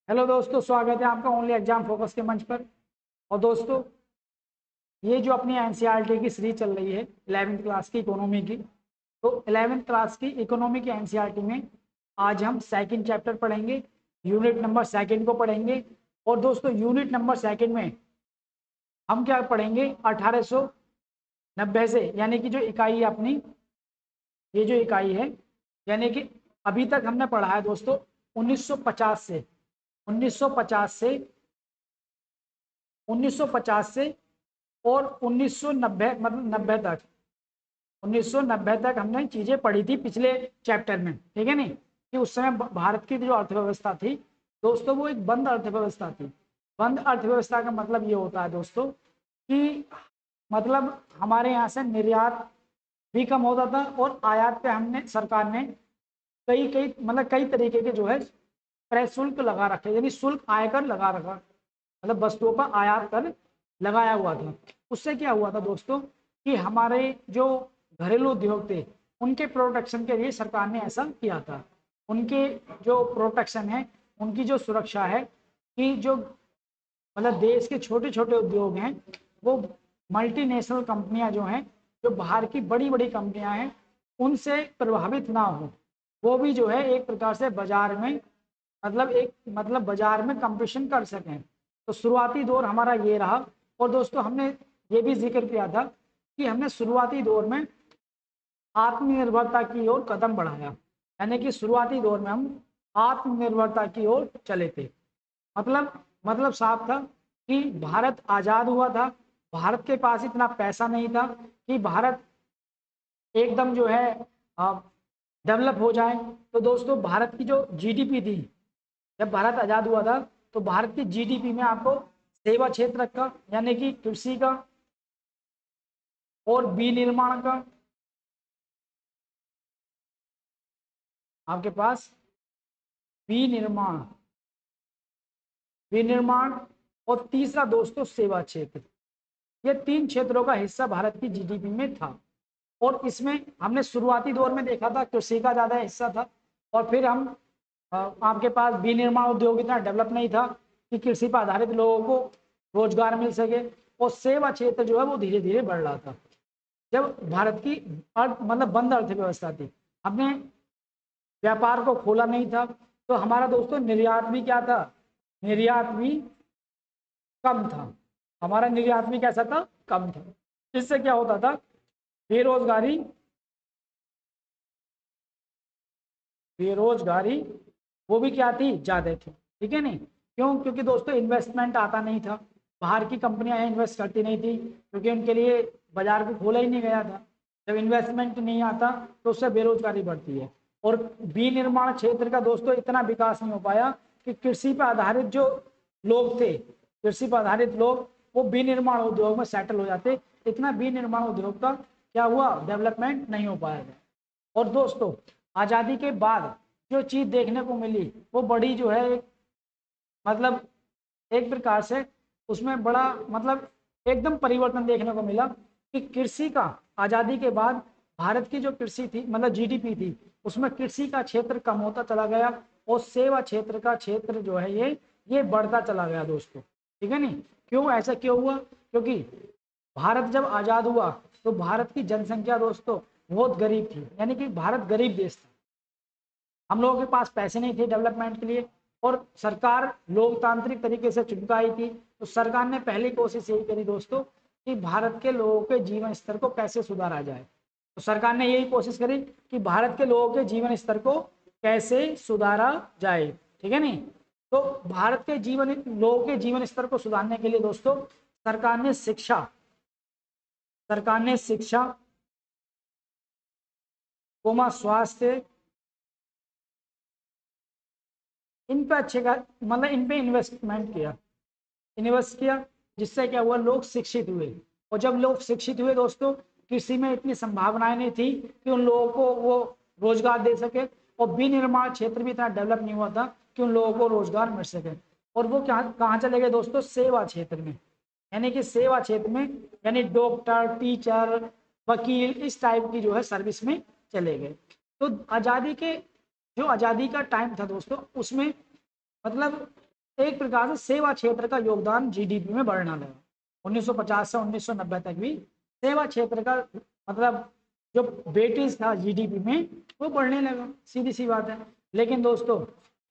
Hello दोस्तों, स्वागत है आपका ओनली एग्जाम फोकस के मंच पर। और दोस्तों, ये जो अपनी एनसीईआरटी की सीरीज चल रही है 11वीं क्लास की इकोनॉमी की, तो 11वीं क्लास की इकोनॉमी की एनसीईआरटी में आज हम सेकंड चैप्टर पढ़ेंगे, यूनिट नंबर सेकंड को पढ़ेंगे। और दोस्तों, यूनिट नंबर सेकंड में हम क्या पढ़ेंगे, 1890 से, यानी कि जो इकाई है अपनी, ये जो इकाई है, यानी कि अभी तक हमने पढ़ा है दोस्तों 1950 से 1950 से 1950 से और 1990, मतलब 90 तक, 1990 तक हमने चीजें पढ़ी थी पिछले चैप्टर में। ठीक है नहीं, कि उस समय भारत की जो अर्थव्यवस्था थी दोस्तों, वो एक बंद अर्थव्यवस्था थी। बंद अर्थव्यवस्था का मतलब ये होता है दोस्तों कि मतलब हमारे यहाँ से निर्यात भी कम होता था और आयात पे हमने, सरकार ने कई कई मतलब कई तरीके के जो है प्रशुल्क लगा रखे, यानी शुल्क आयकर लगा रखा, मतलब वस्तुओं का आयात कर लगाया हुआ था। उससे क्या हुआ था दोस्तों कि हमारे जो घरेलू उद्योग थे उनके प्रोटेक्शन के लिए सरकार ने ऐसा किया था। उनके जो प्रोटेक्शन है, उनकी जो सुरक्षा है, कि जो मतलब देश के छोटे छोटे उद्योग हैं, वो मल्टीनेशनल कंपनियां जो हैं, जो बाहर की बड़ी बड़ी कंपनियां हैं, उनसे प्रभावित ना हो, वो भी जो है एक प्रकार से बाजार में, मतलब बाजार में कंपटीशन कर सकें। तो शुरुआती दौर हमारा ये रहा। और दोस्तों, हमने ये भी जिक्र किया था कि हमने शुरुआती दौर में आत्मनिर्भरता की ओर कदम बढ़ाया, यानी कि शुरुआती दौर में हम आत्मनिर्भरता की ओर चले थे। मतलब साफ था कि भारत आजाद हुआ था, भारत के पास इतना पैसा नहीं था कि भारत एकदम जो है डेवलप हो जाए। तो दोस्तों, भारत की जो जीडीपी थी, जब भारत आजाद हुआ था, तो भारत की जीडीपी में आपको सेवा क्षेत्र का, यानी कि कृषि का और विनिर्माण का, आपके पास विनिर्माण विनिर्माण और तीसरा दोस्तों सेवा क्षेत्र, ये तीन क्षेत्रों का हिस्सा भारत की जीडीपी में था। और इसमें हमने शुरुआती दौर में देखा था कृषि का ज्यादा हिस्सा था, और फिर हम आपके पास विनिर्माण उद्योग इतना डेवलप नहीं था कि कृषि पर आधारित लोगों को रोजगार मिल सके, और सेवा क्षेत्र जो है वो धीरे धीरे बढ़ रहा था। जब भारत की मतलब बंद अर्थव्यवस्था थी, हमने व्यापार को खोला नहीं था, तो हमारा दोस्तों निर्यात भी क्या था, निर्यात भी कम था। हमारा निर्यात भी कैसा था, कम था। इससे क्या होता था, बेरोजगारी बेरोजगारी वो भी क्या थी, ज्यादा थी। ठीक है नहीं, क्यों? क्योंकि दोस्तों इन्वेस्टमेंट आता नहीं था, बाहर की कंपनियां इन्वेस्ट करती नहीं थी, क्योंकि उनके लिए बाजार को खोला ही नहीं गया था। जब इन्वेस्टमेंट नहीं आता तो उससे बेरोजगारी बढ़ती है। और विनिर्माण क्षेत्र का दोस्तों इतना विकास नहीं हो पाया कि कृषि पर आधारित जो लोग थे, कृषि पर आधारित लोग, वो विनिर्माण उद्योग में सेटल हो जाते। इतना विनिर्माण उद्योग का क्या हुआ, डेवलपमेंट नहीं हो पाया था। और दोस्तों, आजादी के बाद जो चीज देखने को मिली, वो बड़ी जो है मतलब एक प्रकार से उसमें बड़ा मतलब एकदम परिवर्तन देखने को मिला कि कृषि का, आजादी के बाद भारत की जो कृषि थी, मतलब जीडीपी थी, उसमें कृषि का क्षेत्र कम होता चला गया, और सेवा क्षेत्र का क्षेत्र जो है ये बढ़ता चला गया दोस्तों। ठीक है नहीं, क्यों ऐसा क्यों हुआ? क्योंकि भारत जब आजाद हुआ तो भारत की जनसंख्या दोस्तों बहुत गरीब थी, यानी कि भारत गरीब देश था। हम लोगों के पास पैसे नहीं थे डेवलपमेंट के लिए, और सरकार लोकतांत्रिक तरीके से चुनकाई थी। तो सरकार ने पहली कोशिश यही करी दोस्तों कि भारत के लोगों के जीवन स्तर को कैसे सुधारा जाए। तो सरकार ने यही कोशिश करी कि भारत के लोगों के जीवन स्तर को कैसे सुधारा जाए। ठीक है नहीं, तो भारत के लोगों के जीवन स्तर को सुधारने के लिए दोस्तों सरकार ने शिक्षा कोमा स्वास्थ्य, इन पे अच्छे का मतलब इन पे इन्वेस्ट किया, जिससे क्या हुआ, लोग शिक्षित हुए। और जब लोग शिक्षित हुए दोस्तों, कृषि में इतनी संभावनाएं नहीं थी कि उन लोगों को वो रोजगार दे सके, और विनिर्माण क्षेत्र भी इतना डेवलप नहीं हुआ था कि उन लोगों को रोजगार मिल सके। और वो क्या कहाँ चले गए दोस्तों, सेवा क्षेत्र में, यानी कि सेवा क्षेत्र में, यानी डॉक्टर, टीचर, वकील, इस टाइप की जो है सर्विस में चले गए। तो आजादी का टाइम था दोस्तों, उसमें मतलब एक प्रकार से सेवा क्षेत्र का योगदान जीडीपी में बढ़ना लगा। 1950 से 1990 तक भी सेवा क्षेत्र का मतलब जो वेटेज था जीडीपी में वो बढ़ने लगा, सीधी सी बात है। लेकिन दोस्तों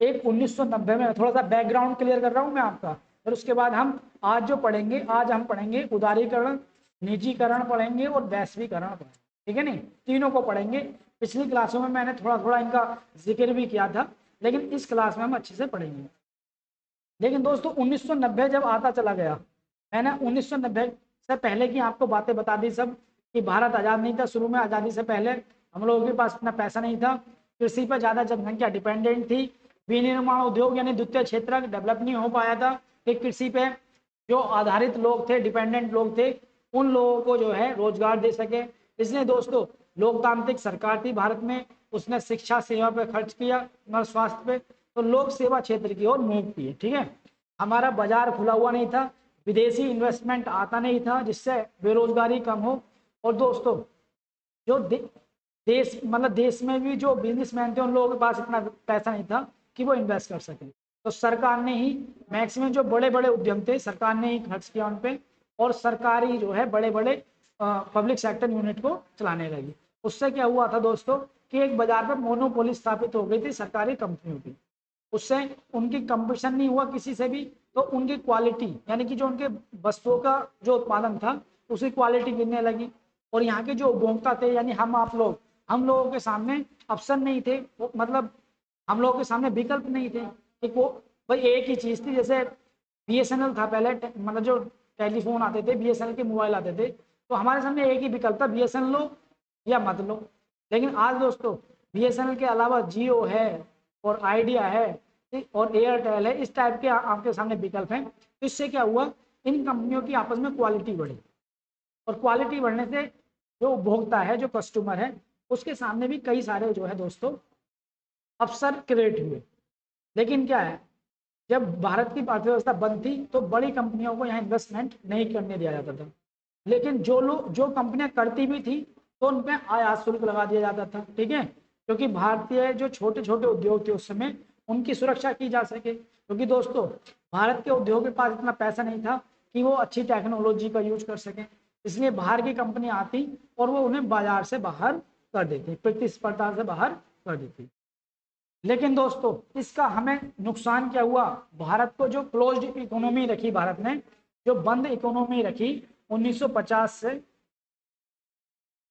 एक 1990 में, थोड़ा सा बैकग्राउंड क्लियर कर रहा हूं मैं आपका, फिर उसके बाद हम आज जो पढ़ेंगे, आज हम पढ़ेंगे उदारीकरण, निजीकरण पढ़ेंगे और वैश्वीकरण पढ़ेंगे, ठीक है नहीं, तीनों को पढ़ेंगे। पिछली क्लासों में मैंने थोड़ा थोड़ा इनका जिक्र भी किया था, लेकिन इस क्लास में हम अच्छे से पढ़ेंगे। लेकिन दोस्तों 1990 जब आता चला गया, मैंने 1990 से पहले की आपको बातें बता दी सब, कि भारत आज़ाद नहीं था शुरू में, आज़ादी से पहले हम लोगों के पास इतना पैसा नहीं था, कृषि पर ज़्यादा जनसंख्या डिपेंडेंट थी, विनिर्माण उद्योग यानी द्वितीय क्षेत्र डेवलप नहीं हो पाया था, कि कृषि पे जो आधारित लोग थे, डिपेंडेंट लोग थे, उन लोगों को जो है रोजगार दे सके। इसलिए दोस्तों लोकतांत्रिक सरकार थी भारत में, उसने शिक्षा सेवा पे खर्च किया और स्वास्थ्य पे, तो लोक सेवा क्षेत्र की ओर मूव किए, ठीक है। हमारा बाजार खुला हुआ नहीं था, विदेशी इन्वेस्टमेंट आता नहीं था जिससे बेरोजगारी कम हो। और दोस्तों जो देश मतलब देश में भी जो बिजनेसमैन थे उन लोगों के पास इतना पैसा नहीं था कि वो इन्वेस्ट कर सके, तो सरकार ने ही मैक्सिमम जो बड़े बड़े उद्यम थे सरकार ने ही खर्च किया उन पे, और सरकारी जो है बड़े बड़े पब्लिक सेक्टर यूनिट को चलाने लगी। उससे क्या हुआ था दोस्तों कि एक बाजार पर मोनोपोली स्थापित हो गई थी सरकारी कंपनियों की, उससे उनकी कंपटीशन नहीं हुआ किसी से भी, तो उनकी क्वालिटी यानी कि जो उनके वस्तुओं का जो उत्पादन था उसकी क्वालिटी गिरने लगी। और यहाँ के जो उपभोक्ता थे यानी हम आप लोग, हम लोगों के सामने ऑप्शन नहीं थे, मतलब हम लोगों के सामने विकल्प नहीं थे कि वो भाई एक ही चीज़ थी। जैसे बीएसएनएल था पहले, मतलब जो टेलीफोन आते थे, बीएसएनएल के मोबाइल आते थे, तो हमारे सामने एक ही विकल्प था, बीएसएनएल लो या मत लो। लेकिन आज दोस्तों बीएसएनएल के अलावा जियो है और आइडिया है और एयरटेल है, इस टाइप के आपके सामने विकल्प हैं। तो इससे क्या हुआ, इन कंपनियों की आपस में क्वालिटी बढ़ी, और क्वालिटी बढ़ने से जो उपभोक्ता है, जो कस्टमर है, उसके सामने भी कई सारे जो है दोस्तों अवसर क्रिएट हुए। लेकिन क्या है, जब भारत की अर्थव्यवस्था बंद थी तो बड़ी कंपनियों को यहाँ इन्वेस्टमेंट नहीं करने दिया जाता था, लेकिन जो कंपनियां करती भी थी तो उन पर आयात शुल्क लगा दिया जाता था, ठीक है, क्योंकि भारतीय जो छोटे छोटे उद्योग थे उस समय उनकी सुरक्षा की जा सके। क्योंकि दोस्तों भारत के उद्योग के पास इतना पैसा नहीं था कि वो अच्छी टेक्नोलॉजी का यूज कर सके, इसलिए बाहर की कंपनी आती और वो उन्हें बाजार से बाहर कर देती, प्रतिस्पर्धा से बाहर कर देती। लेकिन दोस्तों इसका हमें नुकसान क्या हुआ, भारत को जो क्लोज्ड इकोनॉमी रखी भारत ने, जो बंद इकोनॉमी रखी 1950 से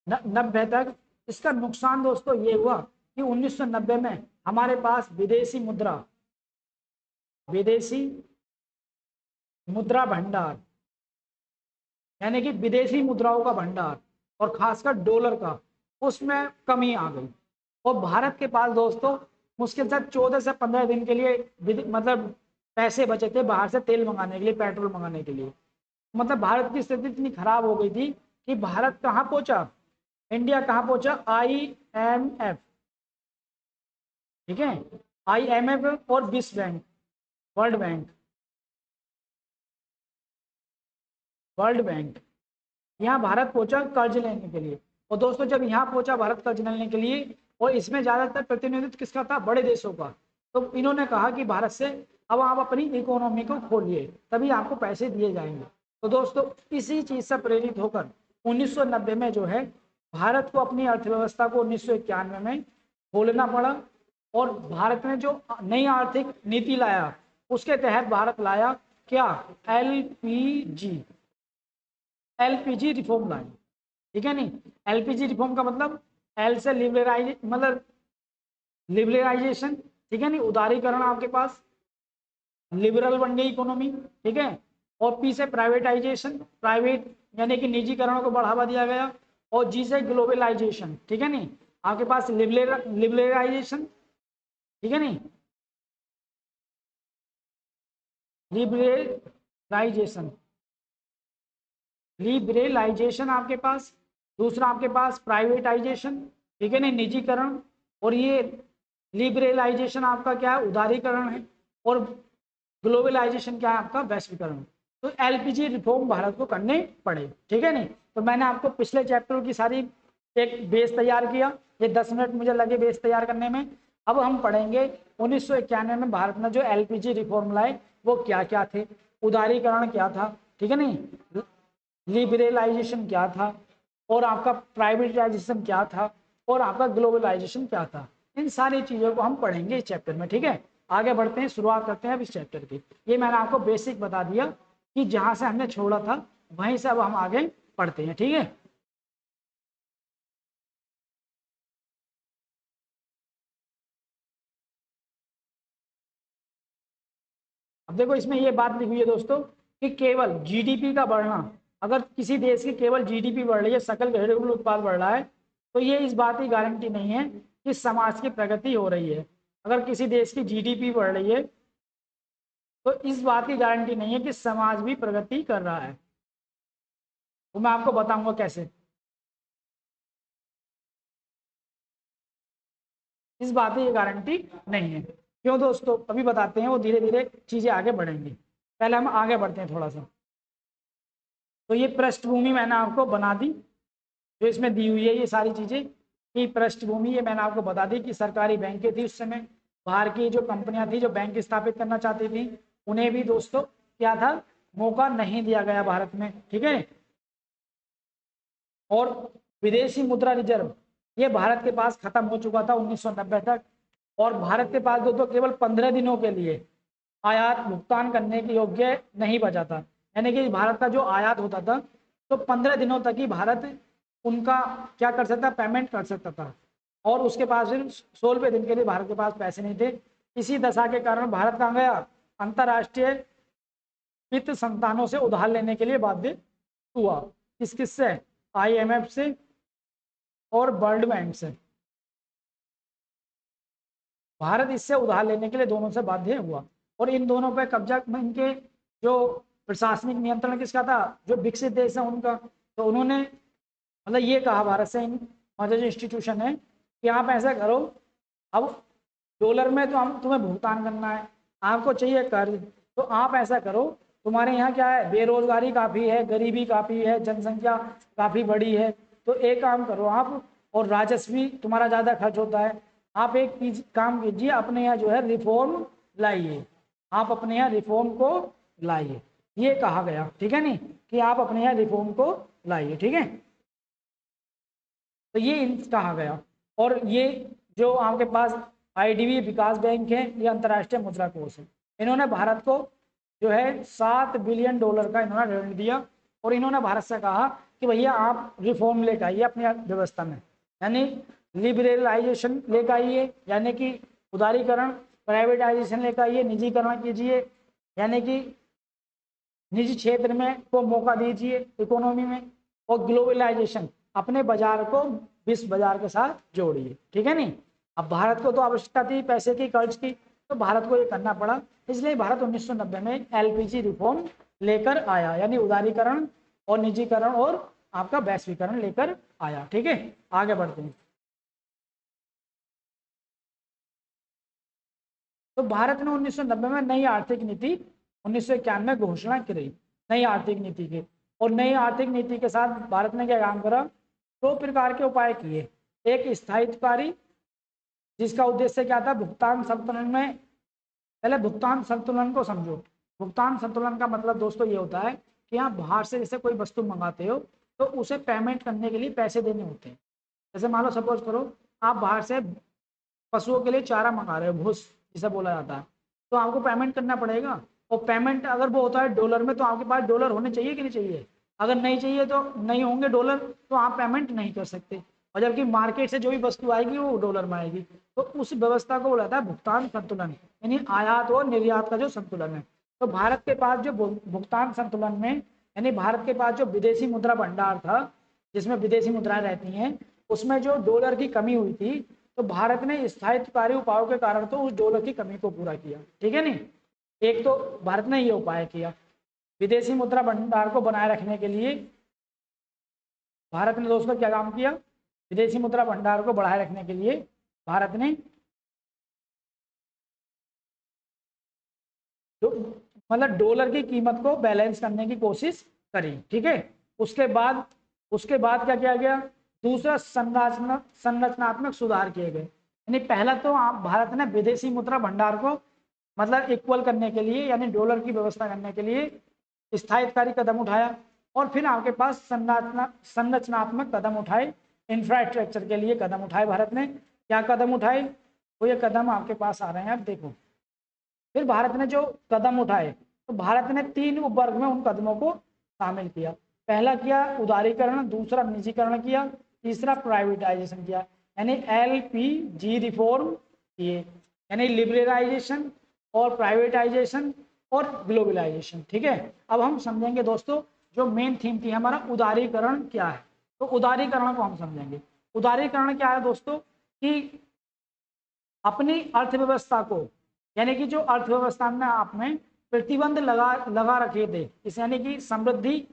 90 तक, इसका नुकसान दोस्तों ये हुआ कि 1990 में हमारे पास विदेशी मुद्रा भंडार यानी कि विदेशी मुद्राओं का भंडार और खासकर डॉलर का, उसमें कमी आ गई। और भारत के पास दोस्तों मुश्किल से 14 से 15 दिन के लिए मतलब पैसे बचे थे बाहर से तेल मंगाने के लिए, पेट्रोल मंगाने के लिए। मतलब भारत की स्थिति इतनी खराब हो गई थी कि भारत कहाँ पहुंचा, इंडिया कहाँ पहुंचा, IMF, ठीक है, IMF और विश्व बैंक, वर्ल्ड बैंक, यहाँ भारत पहुंचा कर्ज लेने के लिए। और दोस्तों जब यहाँ पहुंचा भारत कर्ज लेने के लिए, और इसमें ज्यादातर प्रतिनिधित्व किसका था, बड़े देशों का, तो इन्होंने कहा कि भारत से अब आप अपनी इकोनॉमी को खोलिए तभी आपको पैसे दिए जाएंगे। तो दोस्तों इसी चीज से प्रेरित होकर 1990 में जो है भारत को अपनी अर्थव्यवस्था को 1991 में खोलना पड़ा, और भारत ने जो नई आर्थिक नीति लाया उसके तहत भारत लाया क्या, एलपीजी रिफॉर्म लाए, ठीक है नहीं। एलपीजी रिफॉर्म का मतलब एल से लिबरलाइजेशन, ठीक है नहीं, उदारीकरण, आपके पास लिबरल बन गई इकोनॉमी, ठीक है, और पी से प्राइवेटाइजेशन, प्राइवेट यानी कि निजीकरण को बढ़ावा दिया गया, और जी से ग्लोबलाइजेशन, ठीक है नहीं, आपके पास लिबरलाइजेशन, ठीक है नहीं, लिबरलाइजेशन आपके पास, दूसरा आपके पास प्राइवेटाइजेशन, ठीक है नहीं, निजीकरण, और ये लिबरलाइजेशन आपका क्या है, उदारीकरण है, और ग्लोबलाइजेशन क्या है आपका, वैश्वीकरण। तो एलपीजी रिफॉर्म भारत को करने पड़े, ठीक है नहीं। तो मैंने आपको पिछले चैप्टर की सारी एक बेस तैयार किया, ये 10 मिनट मुझे लगे बेस तैयार करने में। अब हम पढ़ेंगे 1991 में भारत ने जो एलपीजी रिफॉर्म लाए वो क्या क्या थे, उदारीकरण क्या था, ठीक है नहीं, लिबरलाइजेशन क्या था, और आपका प्राइवेटाइजेशन क्या था, और आपका ग्लोबलाइजेशन क्या था। इन सारी चीजों को हम पढ़ेंगे इस चैप्टर में, ठीक है। आगे बढ़ते हैं, शुरुआत करते हैं अब इस चैप्टर की। ये मैंने आपको बेसिक बता दिया कि जहां से हमने छोड़ा था वहीं से अब हम आगे पढ़ते हैं, ठीक है। अब देखो इसमें ये बात लिखी हुई है दोस्तों कि केवल जीडीपी का बढ़ना, अगर किसी देश की केवल जीडीपी बढ़ रही है, सकल घरेलू उत्पाद बढ़ रहा है, तो ये इस बात की गारंटी नहीं है कि समाज की प्रगति हो रही है। अगर किसी देश की जीडीपी बढ़ रही है तो इस बात की गारंटी नहीं है कि समाज भी प्रगति कर रहा है। तो मैं आपको बताऊंगा कैसे। इस बात की गारंटी नहीं है। क्यों दोस्तों, अभी बताते हैं, वो धीरे धीरे चीजें आगे बढ़ेंगी। पहले हम आगे बढ़ते हैं थोड़ा सा। तो ये पृष्ठभूमि मैंने आपको बना दी, जो इसमें दी हुई है ये सारी चीजें की पृष्ठभूमि, ये मैंने आपको बता दी कि सरकारी बैंकें थी उस समय, बाहर की जो कंपनियां थी जो बैंक स्थापित करना चाहती थी, उन्हें भी दोस्तों क्या था, मौका नहीं दिया गया भारत में, ठीक है। और विदेशी मुद्रा रिजर्व ये भारत के पास खत्म हो चुका था 1990 तक, और भारत के पास दोस्तों केवल 15 दिनों के लिए आयात भुगतान करने के योग्य नहीं बचा था। यानी कि भारत का जो आयात होता था तो 15 दिनों तक ही भारत उनका क्या कर सकता, पेमेंट कर सकता था, और उसके पास फिर 16वें दिन के लिए भारत के पास पैसे नहीं थे। इसी दशा के कारण भारत कहाँ गया, अंतर्राष्ट्रीय वित्त संस्थानों से उधार लेने के लिए बाध्य हुआ। किससे, आईएमएफ से और वर्ल्ड बैंक से। भारत इससे उधार लेने के लिए दोनों से बाध्य हुआ, और इन दोनों पर कब्जा, इनके जो प्रशासनिक नियंत्रण किसका था, जो विकसित देश है उनका। तो उन्होंने मतलब ये कहा भारत से, हमारे जो इंस्टीट्यूशन है, कि आप ऐसा करो, अब डॉलर में तो हम तुम्हें भुगतान करना है, आपको चाहिए कर्ज, तो आप ऐसा करो, तुम्हारे यहाँ क्या है, बेरोजगारी काफ़ी है, गरीबी काफ़ी है, जनसंख्या काफ़ी बड़ी है, तो एक काम करो आप, और राजस्व भी तुम्हारा ज़्यादा खर्च होता है, आप एक काम कीजिए, अपने यहाँ जो है रिफॉर्म लाइए, आप अपने यहाँ रिफॉर्म को लाइए, ये कहा गया, ठीक है नहीं, कि आप अपने यहाँ रिफॉर्म को लाइए, ठीक है। तो ये कहा गया, और ये जो आपके पास आईडीबी विकास बैंक है, ये अंतर्राष्ट्रीय मुद्रा कोष है, इन्होंने भारत को जो है $7 बिलियन का इन्होंने ऋण दिया, और इन्होंने भारत से कहा कि भैया आप रिफॉर्म लेकर आइए अपनी व्यवस्था में, यानी लिबरलाइजेशन लेकर आइए, यानी कि उदारीकरण, प्राइवेटाइजेशन लेकर आइए, निजीकरण कीजिए, यानी कि निजी क्षेत्र में को मौका दीजिए इकोनॉमी में, और ग्लोबलाइजेशन, अपने बाजार को विश्व बाजार के साथ जोड़िए, ठीक है नहीं। अब भारत को तो आवश्यकता थी पैसे की, कर्ज की, तो भारत को ये करना पड़ा, इसलिए भारत 1990 में एलपीजी रिफॉर्म लेकर आया, यानी उदारीकरण और निजीकरण और आपका वैश्वीकरण लेकर आया, ठीक है। आगे बढ़ते हैं। तो भारत ने 1990 में नई आर्थिक नीति 1991 में घोषणा करी, नई आर्थिक नीति की, और नई आर्थिक नीति के साथ भारत ने क्या काम करा, दो प्रकार के उपाय किए। एक स्थायित्वकारी, जिसका उद्देश्य क्या था, भुगतान संतुलन में, पहले भुगतान संतुलन को समझो। भुगतान संतुलन का मतलब दोस्तों ये होता है कि आप बाहर से जैसे कोई वस्तु मंगाते हो तो उसे पेमेंट करने के लिए पैसे देने होते हैं। जैसे मान लो सपोज करो आप बाहर से पशुओं के लिए चारा मंगा रहे हो, भूस जिसे बोला जाता है, तो आपको पेमेंट करना पड़ेगा, और पेमेंट अगर वो होता है डॉलर में, तो आपके पास डॉलर होने चाहिए कि नहीं चाहिए, अगर नहीं चाहिए तो नहीं होंगे डॉलर तो आप पेमेंट नहीं कर सकते, और जबकि मार्केट से जो भी वस्तु आएगी वो डॉलर में आएगी, तो उस व्यवस्था को बोला जाता है भुगतान संतुलन, यानी आयात और निर्यात का जो संतुलन है। तो भारत के पास जो भुगतान संतुलन में, यानी भारत के पास जो विदेशी मुद्रा भंडार था, जिसमें विदेशी मुद्राएं रहती हैं, उसमें जो डॉलर की कमी हुई थी, तो भारत ने स्थायित्वकारी उपायों के कारण तो उस डॉलर की कमी को पूरा किया, ठीक है नहीं। एक तो भारत ने ये उपाय किया, विदेशी मुद्रा भंडार को बनाए रखने के लिए भारत ने दोस्तों क्या काम किया, विदेशी मुद्रा भंडार को बढ़ाए रखने के लिए भारत ने मतलब डॉलर की कीमत को बैलेंस करने की कोशिश करी, ठीक है। उसके बाद क्या किया गया, दूसरा संरचनात्मक सुधार किए गए। यानी पहला तो आप भारत ने विदेशी मुद्रा भंडार को मतलब इक्वल करने के लिए यानी डॉलर की व्यवस्था करने के लिए स्थायित्वकारी कदम उठाया, और फिर आपके पास संरचनात्मक कदम उठाए, इंफ्रास्ट्रक्चर के लिए कदम उठाए। भारत ने क्या कदम उठाए, तो ये कदम आपके पास आ रहे हैं, आप देखो। फिर भारत ने जो कदम उठाए, तो भारत ने 3 उपवर्ग में उन कदमों को शामिल किया। पहला किया उदारीकरण, दूसरा निजीकरण किया, तीसरा प्राइवेटाइजेशन किया। यानी LPG रिफॉर्म किए, यानी लिबरलाइजेशन और प्राइवेटाइजेशन और ग्लोबलाइजेशन। ठीक है, अब हम समझेंगे दोस्तों जो मेन थीम थी हमारा उदारीकरण क्या है। तो उदारीकरण को हम समझेंगे। उदारीकरण क्या है दोस्तों, कि अपनी अर्थव्यवस्था को, यानी कि जो अर्थव्यवस्था में आपने प्रतिबंध लगा रखे थे, इस यानी कि समृद्धि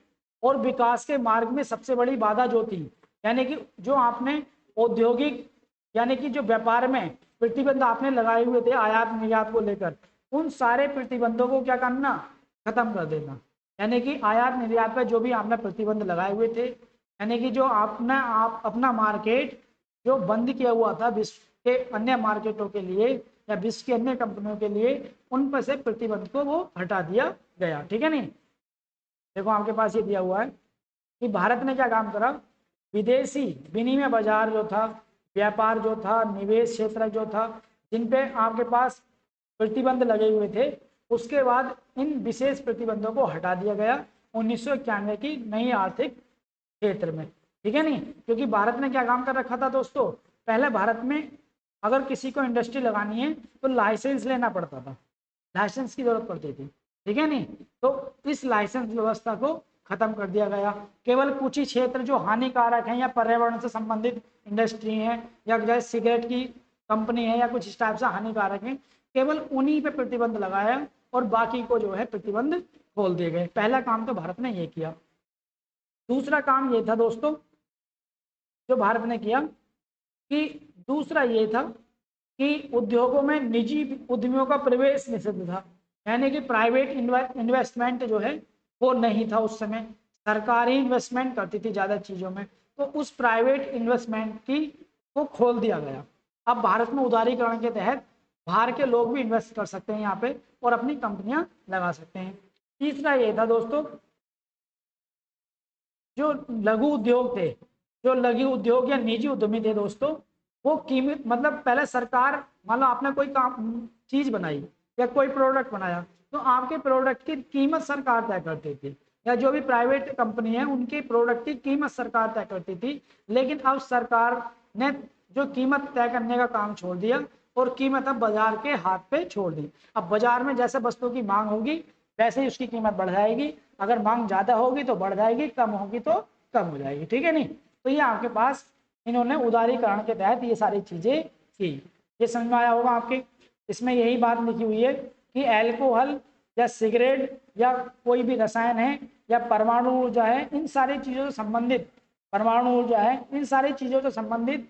और विकास के मार्ग में सबसे बड़ी बाधा जो थी, यानी कि जो आपने औद्योगिक यानी कि जो व्यापार में प्रतिबंध आपने लगाए हुए थे आयात निर्यात को लेकर, उन सारे प्रतिबंधों को क्या करना, खत्म कर देना। यानी कि आयात निर्यात पर जो भी आपने प्रतिबंध लगाए हुए थे, यानी कि जो आपने अपना मार्केट जो बंद किया हुआ था विश्व के अन्य मार्केटों के लिए या विश्व की अन्य कंपनियों के लिए, उन पर से प्रतिबंध को वो हटा दिया गया। ठीक है नहीं, देखो आपके पास ये दिया हुआ है कि भारत ने क्या काम करा, विदेशी विनिमय बाजार जो था, व्यापार जो था, निवेश क्षेत्र जो था, जिन पे आपके पास प्रतिबंध लगे हुए थे, उसके बाद इन विशेष प्रतिबंधों को हटा दिया गया 1991 की नई आर्थिक क्षेत्र में। ठीक है नहीं, क्योंकि भारत ने क्या काम कर रखा था दोस्तों, पहले भारत में अगर किसी को इंडस्ट्री लगानी है तो लाइसेंस लेना पड़ता था, लाइसेंस की जरूरत पड़ती थी। ठीक है नहीं, तो इस लाइसेंस व्यवस्था को खत्म कर दिया गया। केवल कुछ ही क्षेत्र जो हानिकारक हैं या पर्यावरण से संबंधित इंडस्ट्री है या जैसे सिगरेट की कंपनी है या कुछ इस टाइप से हानिकारक है, केवल उन्हीं पे प्रतिबंध लगाया और बाकी को जो है प्रतिबंध खोल दिए गए। पहला काम तो भारत ने ये किया। दूसरा काम ये था दोस्तों जो भारत ने किया, कि दूसरा ये था कि उद्योगों में निजी उद्यमियों का प्रवेश निषिद्ध था। यानी कि प्राइवेट इन्वेस्टमेंट जो है वो नहीं था उस समय, सरकारी इन्वेस्टमेंट करती थी ज़्यादा चीज़ों में, तो उस प्राइवेट इन्वेस्टमेंट की को खोल दिया गया। अब भारत में उदारीकरण के तहत बाहर के लोग भी इन्वेस्ट कर सकते हैं यहाँ पे और अपनी कंपनियां लगा सकते हैं। तीसरा ये था दोस्तों, जो लघु उद्योग थे, जो लघु उद्योग या निजी उद्यमी थे दोस्तों, वो कीमत मतलब पहले सरकार, मान लो आपने कोई काम चीज बनाई या कोई प्रोडक्ट बनाया, तो आपके प्रोडक्ट की कीमत सरकार तय करती थी, या जो भी प्राइवेट कंपनी है उनके प्रोडक्ट की कीमत सरकार तय करती थी। लेकिन अब सरकार ने जो कीमत तय करने का काम छोड़ दिया और कीमत अब बाजार के हाथ पे छोड़ दी। अब बाजार में जैसे वस्तुओं की मांग होगी वैसे ही उसकी कीमत बढ़ जाएगी, अगर मांग ज्यादा होगी तो बढ़ जाएगी, कम होगी तो कम हो जाएगी। ठीक है नहीं, तो ये आपके पास इन्होंने उदारीकरण के तहत ये सारी चीजें की। ये समझ में आया होगा आपके, इसमें यही बात लिखी हुई है कि एल्कोहल या सिगरेट या कोई भी रसायन है या परमाणु ऊर्जा है, इन सारी चीजों से संबंधित, परमाणु ऊर्जा है, इन सारी चीजों से संबंधित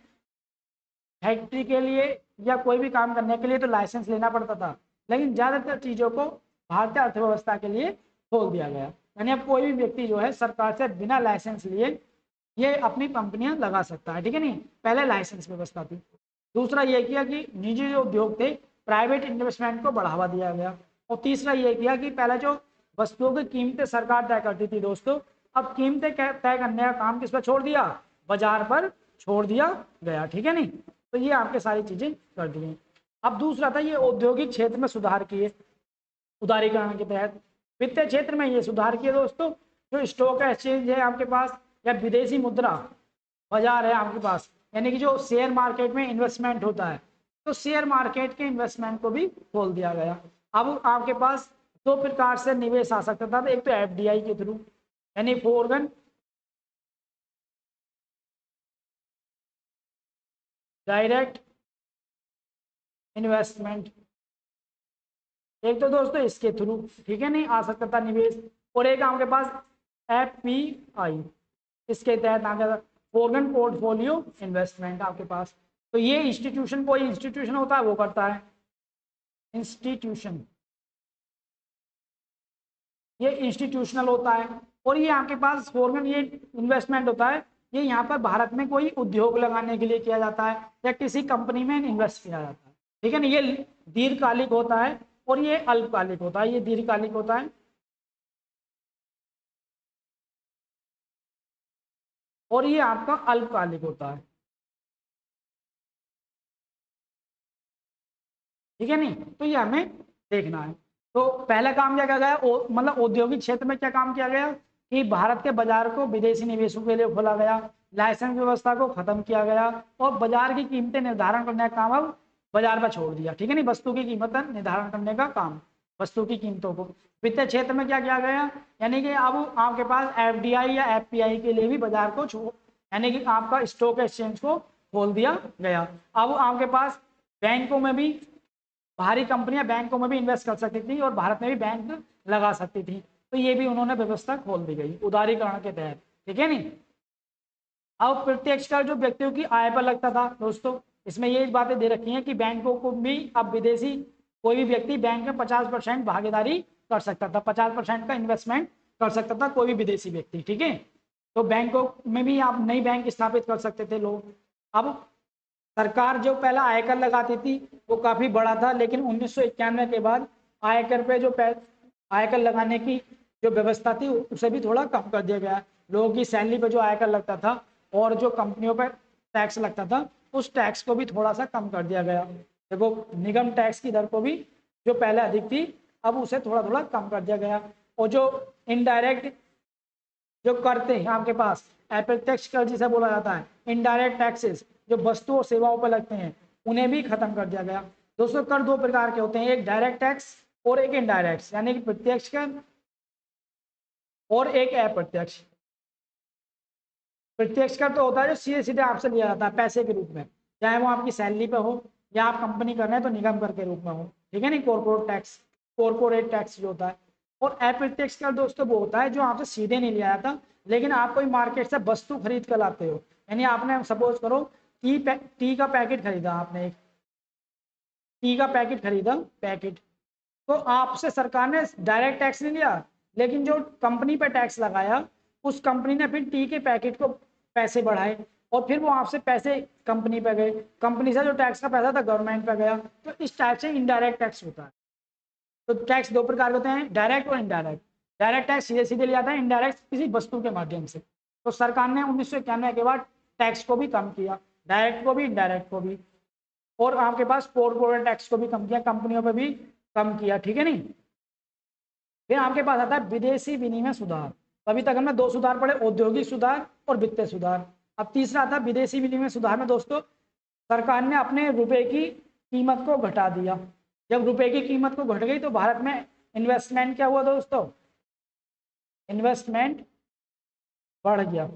फैक्ट्री के लिए या कोई भी काम करने के लिए तो लाइसेंस लेना पड़ता था, लेकिन ज्यादातर चीजों को भारतीय अर्थव्यवस्था के लिए खोल दिया गया। यानी अब कोई भी व्यक्ति जो है सरकार से बिना लाइसेंस लिए ये अपनी कंपनियां लगा सकता है। ठीक है नहीं, पहले लाइसेंस व्यवस्था थी। दूसरा ये किया कि निजी जो उद्योग थे, प्राइवेट इन्वेस्टमेंट को बढ़ावा दिया गया। और तीसरा ये किया कि पहले जो वस्तुओं की कीमतें सरकार तय करती थी दोस्तों, अब कीमतें तय करने का काम किस पर छोड़ दिया, बाजार पर छोड़ दिया गया। ठीक है नहीं, तो ये आपके सारी चीजें कर दी। अब दूसरा था ये औद्योगिक क्षेत्र में सुधार किए उदारीकरण के तहत। वित्तीय क्षेत्र में ये सुधार किए दोस्तों, जो स्टॉक एक्सचेंज है आपके पास या विदेशी मुद्रा बाजार है आपके पास, यानी कि जो शेयर मार्केट में इन्वेस्टमेंट होता है, तो शेयर मार्केट के इन्वेस्टमेंट को भी खोल दिया गया। अब आपके पास 2 प्रकार से निवेश आ सकता था, एक तो FDI के थ्रू, यानी फॉरेन डायरेक्ट इन्वेस्टमेंट, एक तो दोस्तों इसके थ्रू, ठीक है नहीं, आ सकता था निवेश, और एक आपके पास FPI, इसके तहत आपका फॉरेन पोर्टफोलियो इन्वेस्टमेंट आपके पास। तो ये इंस्टीट्यूशन, कोई इंस्टीट्यूशन होता है वो करता है, इंस्टीट्यूशन, ये इंस्टीट्यूशनल होता है। और ये आपके पास फॉरेन ये इन्वेस्टमेंट होता है ये यहाँ पर भारत में कोई उद्योग लगाने के लिए किया जाता है या किसी कंपनी में इन्वेस्ट किया जाता है, ठीक है ना। ये दीर्घकालिक होता है और ये अल्पकालिक होता है। ये दीर्घकालिक होता है और ये आपका अल्पकालिक होता है, ठीक है नहीं। तो ये हमें देखना है। तो पहला काम क्या किया गया, मतलब औद्योगिक क्षेत्र में क्या काम किया गया कि भारत के बाजार को विदेशी निवेशों के लिए खोला गया, लाइसेंस व्यवस्था को खत्म किया गया और बाजार की कीमतें निर्धारण करने का काम अब बाजार पर छोड़ दिया, ठीक है नहीं। वस्तु की कीमत निर्धारण करने का काम, वस्तु की कीमतों को। वित्तीय क्षेत्र में क्या किया गया, यानी कि अब आपके पास एफडीआई या एफपीआई के लिए भी बाजार को यानी कि आपका स्टॉक एक्सचेंज को खोल दिया गया। अब आपके पास बैंकों में भी, बाहरी कंपनियां बैंकों में भी इन्वेस्ट कर सकती थी और भारत में भी बैंक लगा सकती थी, तो ये भी उन्होंने व्यवस्था खोल दी गई उदारीकरण के तहत, ठीक है नहीं। अब प्रत्यक्ष कर जो व्यक्तियों की आय पर लगता था दोस्तों, इसमें ये बातें दे रखी हैं कि बैंकों को भी अब विदेशी कोई भी व्यक्ति बैंक में 50% भागीदारी कर सकता था, 50% का इन्वेस्टमेंट कर सकता था कोई भी विदेशी व्यक्ति, ठीक है। तो बैंकों में भी आप नई बैंक स्थापित कर सकते थे लोग। अब सरकार जो पहला आयकर लगाती थी वो काफी बड़ा था, लेकिन 1991 के बाद आयकर पे जो आयकर लगाने की जो व्यवस्था थी उसे भी थोड़ा कम कर दिया गया। लोगों की सैलरी पे जो आयकर लगता था और जो कंपनियों पर टैक्स लगता था उस टैक्स को भी थोड़ा सा कम कर दिया गया। देखो निगम टैक्स की दर को भी जो पहले अधिक थी अब उसे थोड़ा थोड़ा कम कर दिया गया। और जो इनडायरेक्ट जो करते हैं आपके पास अप्रत्यक्ष कर जिसे बोला जाता है, इनडायरेक्ट टैक्सेस जो वस्तु और सेवाओं पर लगते हैं उन्हें भी खत्म कर दिया गया। दोस्तों कर दो प्रकार के होते हैं, एक डायरेक्ट टैक्स और एक इनडायरेक्ट, यानी कि प्रत्यक्ष कर और एक अप्रत्यक्ष। प्रत्यक्ष कर तो होता है जो सीधे सीधे आपसे लिया जाता है पैसे के रूप में, चाहे वो आपकी सैलरी पे हो या आप कंपनी कर रहे हैं तो निगम कर के रूप में हो, ठीक है नहीं, कॉर्पोरेट टैक्स जो होता है। और अप्रत्यक्ष कर दोस्तों वो होता है जो आपसे सीधे नहीं लिया जाता, लेकिन आप कोई मार्केट से वस्तु खरीद कर लाते हो। यानी आपने सपोज करो टी का पैकेट खरीदा, आपने एक टी का पैकेट खरीदा तो आपसे सरकार ने डायरेक्ट टैक्स नहीं लिया, लेकिन जो कंपनी पे टैक्स लगाया उस कंपनी ने फिर टी के पैकेट को पैसे बढ़ाए और फिर वो आपसे पैसे कंपनी पे गए, कंपनी से जो टैक्स का पैसा था गवर्नमेंट पे गया। तो इस टाइप से इनडायरेक्ट टैक्स होता है। तो टैक्स दो प्रकार के होते हैं, डायरेक्ट और इनडायरेक्ट। डायरेक्ट टैक्स सीधे सीधे लिया जाता है, इनडायरेक्ट किसी वस्तु के माध्यम से। तो सरकार ने 1991 के बाद टैक्स को भी कम किया, डायरेक्ट को भी इनडायरेक्ट को भी, और आपके पास कॉर्पोरेट टैक्स को भी कम किया, कंपनियों पर भी कम किया, ठीक है नहीं। फिर आपके पास आता है विदेशी विनिमय सुधार। अभी तक हमने दो सुधार पढ़े, औद्योगिक सुधार और वित्तीय सुधार। अब तीसरा आता है विदेशी विनिमय सुधार में दोस्तों सरकार ने अपने रुपए की कीमत को घटा दिया। जब रुपए की कीमत को घट गई तो भारत में इन्वेस्टमेंट क्या हुआ दोस्तों, इन्वेस्टमेंट बढ़ गया।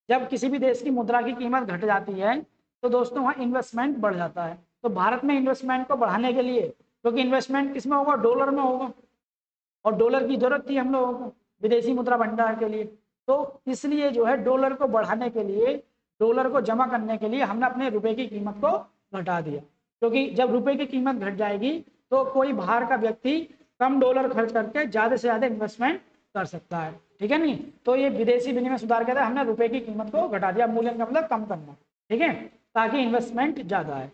जब किसी भी देश की मुद्रा की कीमत घट जाती है तो दोस्तों वहाँ इन्वेस्टमेंट बढ़ जाता है। तो भारत में इन्वेस्टमेंट को बढ़ाने के लिए, क्योंकि इन्वेस्टमेंट किस में होगा, डॉलर में होगा, और डॉलर की जरूरत थी हम लोगों को विदेशी मुद्रा भंडार के लिए। तो इसलिए जो है डॉलर को बढ़ाने के लिए, डॉलर को जमा करने के लिए हमने अपने रुपए की कीमत को घटा दिया। क्योंकि जब रुपए की कीमत घट जाएगी तो कोई बाहर का व्यक्ति कम डॉलर खर्च करके ज्यादा से ज्यादा इन्वेस्टमेंट कर सकता है, ठीक है नहीं। तो ये विदेशी विनिमय सुधार कहता है हमने रुपए की कीमत को घटा दिया, मूल्य का मतलब कम करना, ठीक है, ताकि इन्वेस्टमेंट ज्यादा है।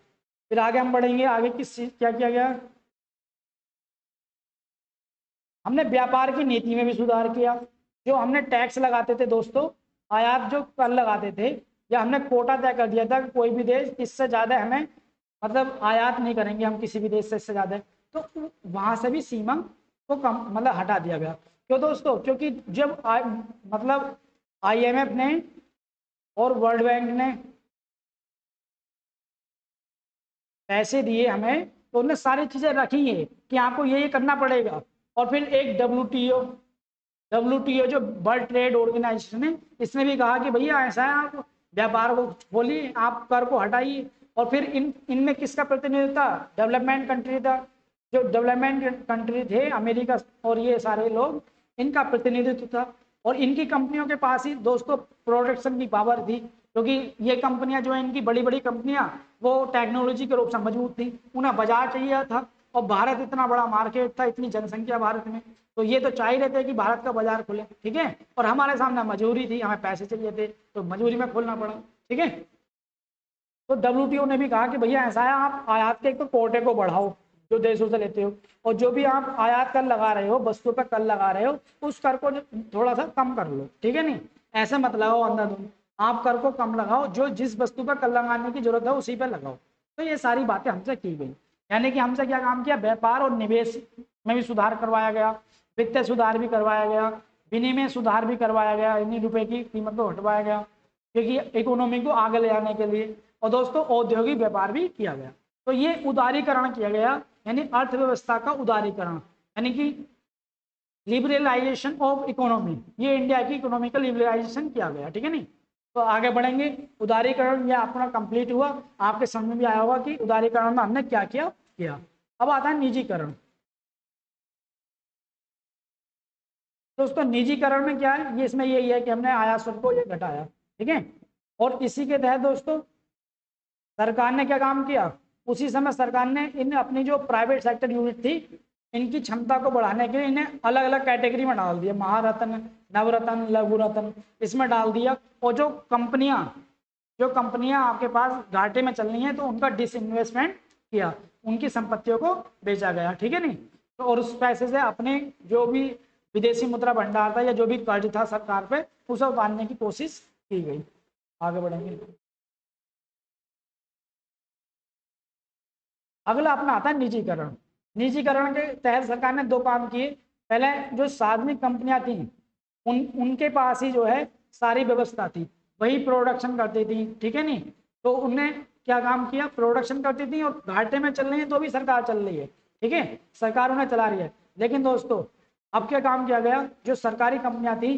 फिर आगे हम बढ़ेंगे, आगे क्या किया गया, हमने व्यापार की नीति में भी सुधार किया। जो हमने टैक्स लगाते थे दोस्तों, आयात जो कर लगाते थे, या हमने कोटा तय कर दिया था कि कोई भी देश इससे ज्यादा हमें मतलब आयात नहीं करेंगे हम किसी भी देश से इससे ज्यादा, तो वहां से भी सीमा को कम मतलब हटा दिया गया। क्यों दोस्तों, क्योंकि जब मतलब IMF ने और वर्ल्ड बैंक ने पैसे दिए हमें तो उन्होंने सारी चीजें रखी है कि आपको ये करना पड़ेगा। और फिर एक WTO जो वर्ल्ड ट्रेड ऑर्गेनाइजेशन है, इसने भी कहा कि भैया ऐसा है आप व्यापार को खोलिए, आप कर को हटाइए। और फिर इनमें किसका प्रतिनिधित्व था, डेवलपमेंट कंट्री था। जो डेवलपमेंट कंट्री थे अमेरिका और ये सारे लोग, इनका प्रतिनिधित्व था। और इनकी कंपनियों के पास ही दोस्तों प्रोडक्शन की पावर थी, क्योंकि ये कंपनियां जो है इनकी बड़ी बड़ी कंपनियां वो टेक्नोलॉजी के रूप से मजबूत थी, उन्हें बाजार चाहिए था। और भारत इतना बड़ा मार्केट था, इतनी जनसंख्या भारत में, तो ये तो चाह ही रहे थे कि भारत का बाजार खुले, ठीक है, और हमारे सामने मजबूरी थी, हमें पैसे चाहिए थे, तो मजबूरी में खोलना पड़ा, ठीक है। तो डब्ल्यूटीओ ने भी कहा कि भैया ऐसा है, आप आयात के एक तो कोटे को बढ़ाओ जो देशों से लेते हो, और जो भी आप आयात कर लगा रहे हो, वस्तुओं पर कर लगा रहे हो, उस कर को थोड़ा सा कम कर लो, ठीक है नहीं, ऐसे मत लगाओ अंधाधुंध, आप कर को कम लगाओ, जो जिस वस्तु पर कर लगाने की जरूरत है उसी पर लगाओ। तो ये सारी बातें हमसे की गई, यानी कि हमसे क्या काम किया, व्यापार और निवेश में भी सुधार करवाया गया, वित्तीय सुधार भी करवाया गया, विनिमय सुधार भी करवाया गया, यानी रुपए की कीमत को घटवाया गया क्योंकि इकोनॉमी को आगे ले जाने के लिए, और दोस्तों औद्योगिक व्यापार भी किया गया। तो ये उदारीकरण किया गया, यानी अर्थव्यवस्था का उदारीकरण, यानी कि लिबरलाइजेशन ऑफ इकोनॉमी, ये इंडिया की इकोनॉमी का लिबरलाइजेशन किया गया, ठीक है नहीं। तो आगे बढ़ेंगे, उदारीकरण यह अपना कंप्लीट हुआ, आपके समझ में भी आया होगा कि उदारीकरण में हमने क्या किया। अब आता है निजीकरण। दोस्तों निजीकरण में क्या है, ये इसमें यही है कि हमने आयात शुल्क को ये घटाया, ठीक है, और इसी के तहत दोस्तों सरकार ने क्या काम किया, उसी समय सरकार ने इन अपनी जो प्राइवेट सेक्टर यूनिट थी, इनकी क्षमता को बढ़ाने के लिए इन्हें अलग अलग कैटेगरी में डाल दिया, महारत्न, नवरत्न, लघु रत्न, इसमें डाल दिया। और जो कंपनियां आपके पास घाटे में चल रही हैं, तो उनका डिसइन्वेस्टमेंट किया, उनकी संपत्तियों को बेचा गया, ठीक है नहीं। तो और उस पैसे से अपने जो भी विदेशी मुद्रा भंडार था या जो भी कर्ज था सरकार पे, उसे उतारने की कोशिश की गई। आगे बढ़ेंगे, अगला अपना आता है निजीकरण। निजीकरण के तहत सरकार ने दो काम किए, पहले जो सार्वजनिक कंपनियां थी उनके पास ही जो है सारी व्यवस्था थी, वही प्रोडक्शन करती थी, ठीक है नहीं, तो उनने क्या काम किया, प्रोडक्शन करती थी और घाटे में चल रही है तो भी सरकार चल रही है, ठीक है, सरकार उन्हें चला रही है। लेकिन दोस्तों अब क्या काम किया गया, जो सरकारी कंपनियां थी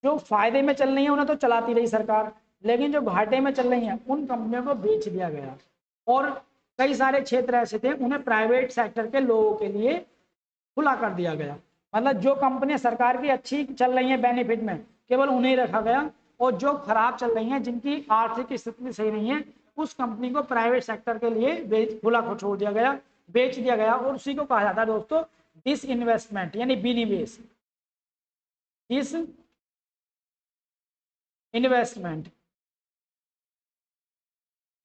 जो फायदे में चल रही है उन्हें तो चलाती रही सरकार, लेकिन जो घाटे में चल रही हैं उन कंपनियों को बेच दिया गया, और कई सारे क्षेत्र ऐसे थे उन्हें प्राइवेट सेक्टर के लोगों के लिए खुला कर दिया गया। मतलब जो कंपनियां सरकार की अच्छी चल रही हैं बेनिफिट में, केवल उन्हें रखा गया, और जो खराब चल रही हैं जिनकी आर्थिक स्थिति सही नहीं है, उस कंपनी को प्राइवेट सेक्टर के लिए खुला छोड़ दिया गया, बेच दिया गया। और उसी को कहा जाता है दोस्तों डिस इन्वेस्टमेंट, यानी विनिवेश, डिस इन्वेस्टमेंट,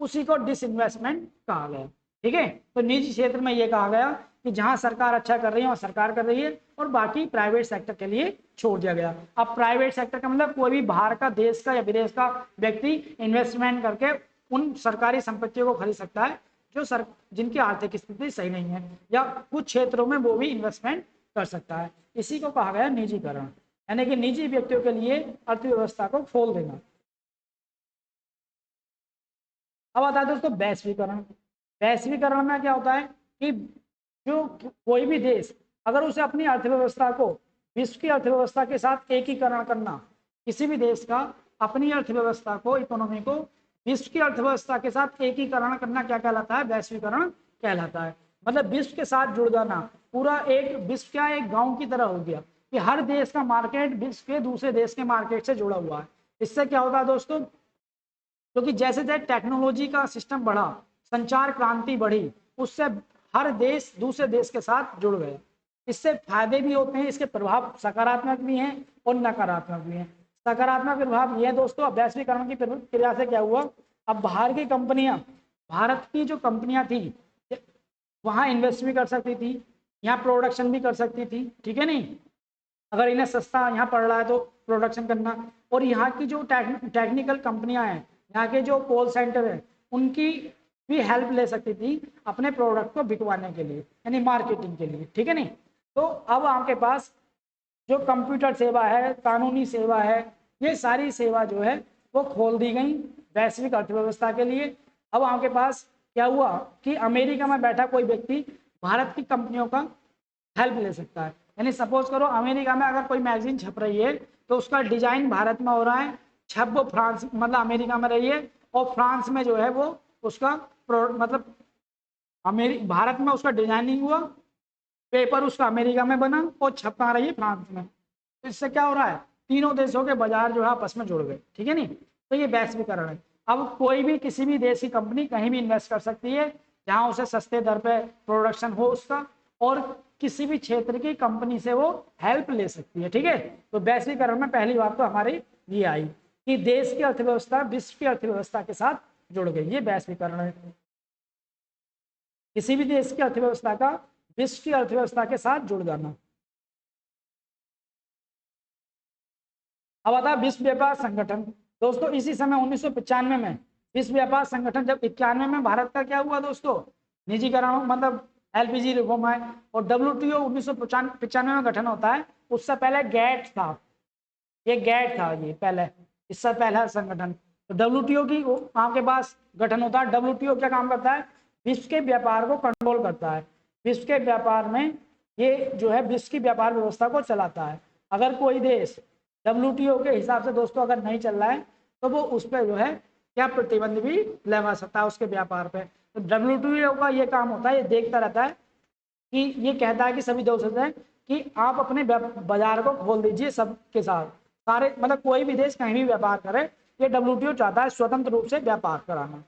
उसी को डिसइन्वेस्टमेंट कहा गया, ठीक है। तो निजी क्षेत्र में यह कहा गया कि जहां सरकार अच्छा कर रही है वहां सरकार कर रही है, और बाकी प्राइवेट सेक्टर के लिए छोड़ दिया गया। अब प्राइवेट सेक्टर का मतलब कोई भी बाहर का, देश का या विदेश का व्यक्ति इन्वेस्टमेंट करके उन सरकारी संपत्तियों को खरीद सकता है जो जिनकी आर्थिक स्थिति सही नहीं है, या कुछ क्षेत्रों में वो भी इन्वेस्टमेंट कर सकता है। इसी को कहा गया निजीकरण, यानी कि निजी व्यक्तियों के लिए अर्थव्यवस्था को खोल देना। अब आता है दोस्तों वैश्वीकरण। वैश्वीकरण में क्या होता है कि जो कोई भी देश अगर उसे अपनी अर्थव्यवस्था को विश्व की अर्थव्यवस्था के साथ एकीकरण करना, किसी भी देश का अपनी अर्थव्यवस्था को, इकोनॉमी को विश्व की अर्थव्यवस्था के साथ एकीकरण करना क्या कहलाता है, वैश्वीकरण कहलाता है। मतलब विश्व के साथ जुड़ जाना, पूरा एक विश्व का एक गांव की तरह हो गया कि हर देश का मार्केट विश्व के दूसरे देश के मार्केट से जुड़ा हुआ है। इससे क्या होता है दोस्तों, क्योंकि जैसे जैसे टेक्नोलॉजी का सिस्टम बढ़ा, संचार क्रांति बढ़ी, उससे हर देश दूसरे देश के साथ जुड़ गया। इससे फायदे भी होते हैं, इसके प्रभाव सकारात्मक भी हैं और नकारात्मक भी हैं। सकारात्मक प्रभाव यह दोस्तों, वैश्वीकरण की क्रिया से क्या हुआ, अब बाहर की कंपनियां, भारत की जो कंपनियां थी वहां इन्वेस्ट भी कर सकती थी, यहाँ प्रोडक्शन भी कर सकती थी, ठीक है नहीं, अगर इन्हें सस्ता यहाँ पड़ रहा है तो प्रोडक्शन करना। और यहाँ की जो टेक्निकल कंपनियां हैं, यहाँ के जो कॉल सेंटर है, उनकी भी हेल्प ले सकती थी अपने प्रोडक्ट को बिकवाने के लिए, यानी मार्केटिंग के लिए, ठीक है नहीं। तो अब आपके पास जो कंप्यूटर सेवा है, कानूनी सेवा है, ये सारी सेवा जो है वो खोल दी गई वैश्विक अर्थव्यवस्था के लिए। अब आपके पास क्या हुआ कि अमेरिका में बैठा कोई व्यक्ति भारत की कंपनियों का हेल्प ले सकता है। यानी सपोज करो अमेरिका में अगर कोई मैगजीन छप रही है तो उसका डिजाइन भारत में हो रहा है, छप वो फ्रांस मतलब अमेरिका में रही है, और फ्रांस में जो है वो उसका मतलब भारत में उसका डिजाइनिंग हुआ, पेपर उसका अमेरिका में बना और छप आ रही है फ्रांस में। तो इससे क्या हो रहा है, तीनों देशों के बाजार जो है आपस में जुड़ गए, ठीक है नहीं। तो ये वैश्वीकरण है। अब कोई भी किसी भी देश की कंपनी कहीं भी इन्वेस्ट कर सकती है जहां उसे सस्ते दर पे प्रोडक्शन हो उसका, और किसी भी क्षेत्र की कंपनी से वो हेल्प ले सकती है। ठीक है, तो वैश्वीकरण में पहली बात तो हमारी ये आई कि देश की अर्थव्यवस्था विश्व की अर्थव्यवस्था के साथ जुड़ गई, ये वैश्वीकरण है। किसी भी देश की अर्थव्यवस्था का विश्व की अर्थव्यवस्था के साथ जुड़ जाना। अब आता है विश्व व्यापार संगठन। दोस्तों इसी समय 1995 में विश्व व्यापार संगठन, जब 91 में भारत का क्या हुआ दोस्तों, निजीकरण, मतलब एलपीजी रिफॉर्म है, और डब्ल्यूटीओ 1995 में गठन होता है। उससे पहले गैट था, ये गैट था ये पहले, इससे पहला संगठन। तो डब्ल्यूटीओ की आपके पास गठन होता है। डब्ल्यूटीओ क्या काम करता है, विश्व के व्यापार को कंट्रोल करता है, विश्व के व्यापार में ये जो है विश्व की व्यापार व्यवस्था को चलाता है। अगर कोई देश डब्ल्यूटीओ के हिसाब से दोस्तों अगर नहीं चल रहा है तो वो उस पर जो है क्या प्रतिबंध भी लगा सकता है उसके व्यापार पे। तो डब्ल्यूटीओ का ये काम होता है, ये देखता रहता है कि ये कहता है कि सभी देशों से कि आप अपने बाजार को खोल दीजिए सबके साथ, सारे मतलब कोई भी देश कहीं भी व्यापार करे, ये डब्ल्यूटीओ चाहता है स्वतंत्र रूप से व्यापार कराना।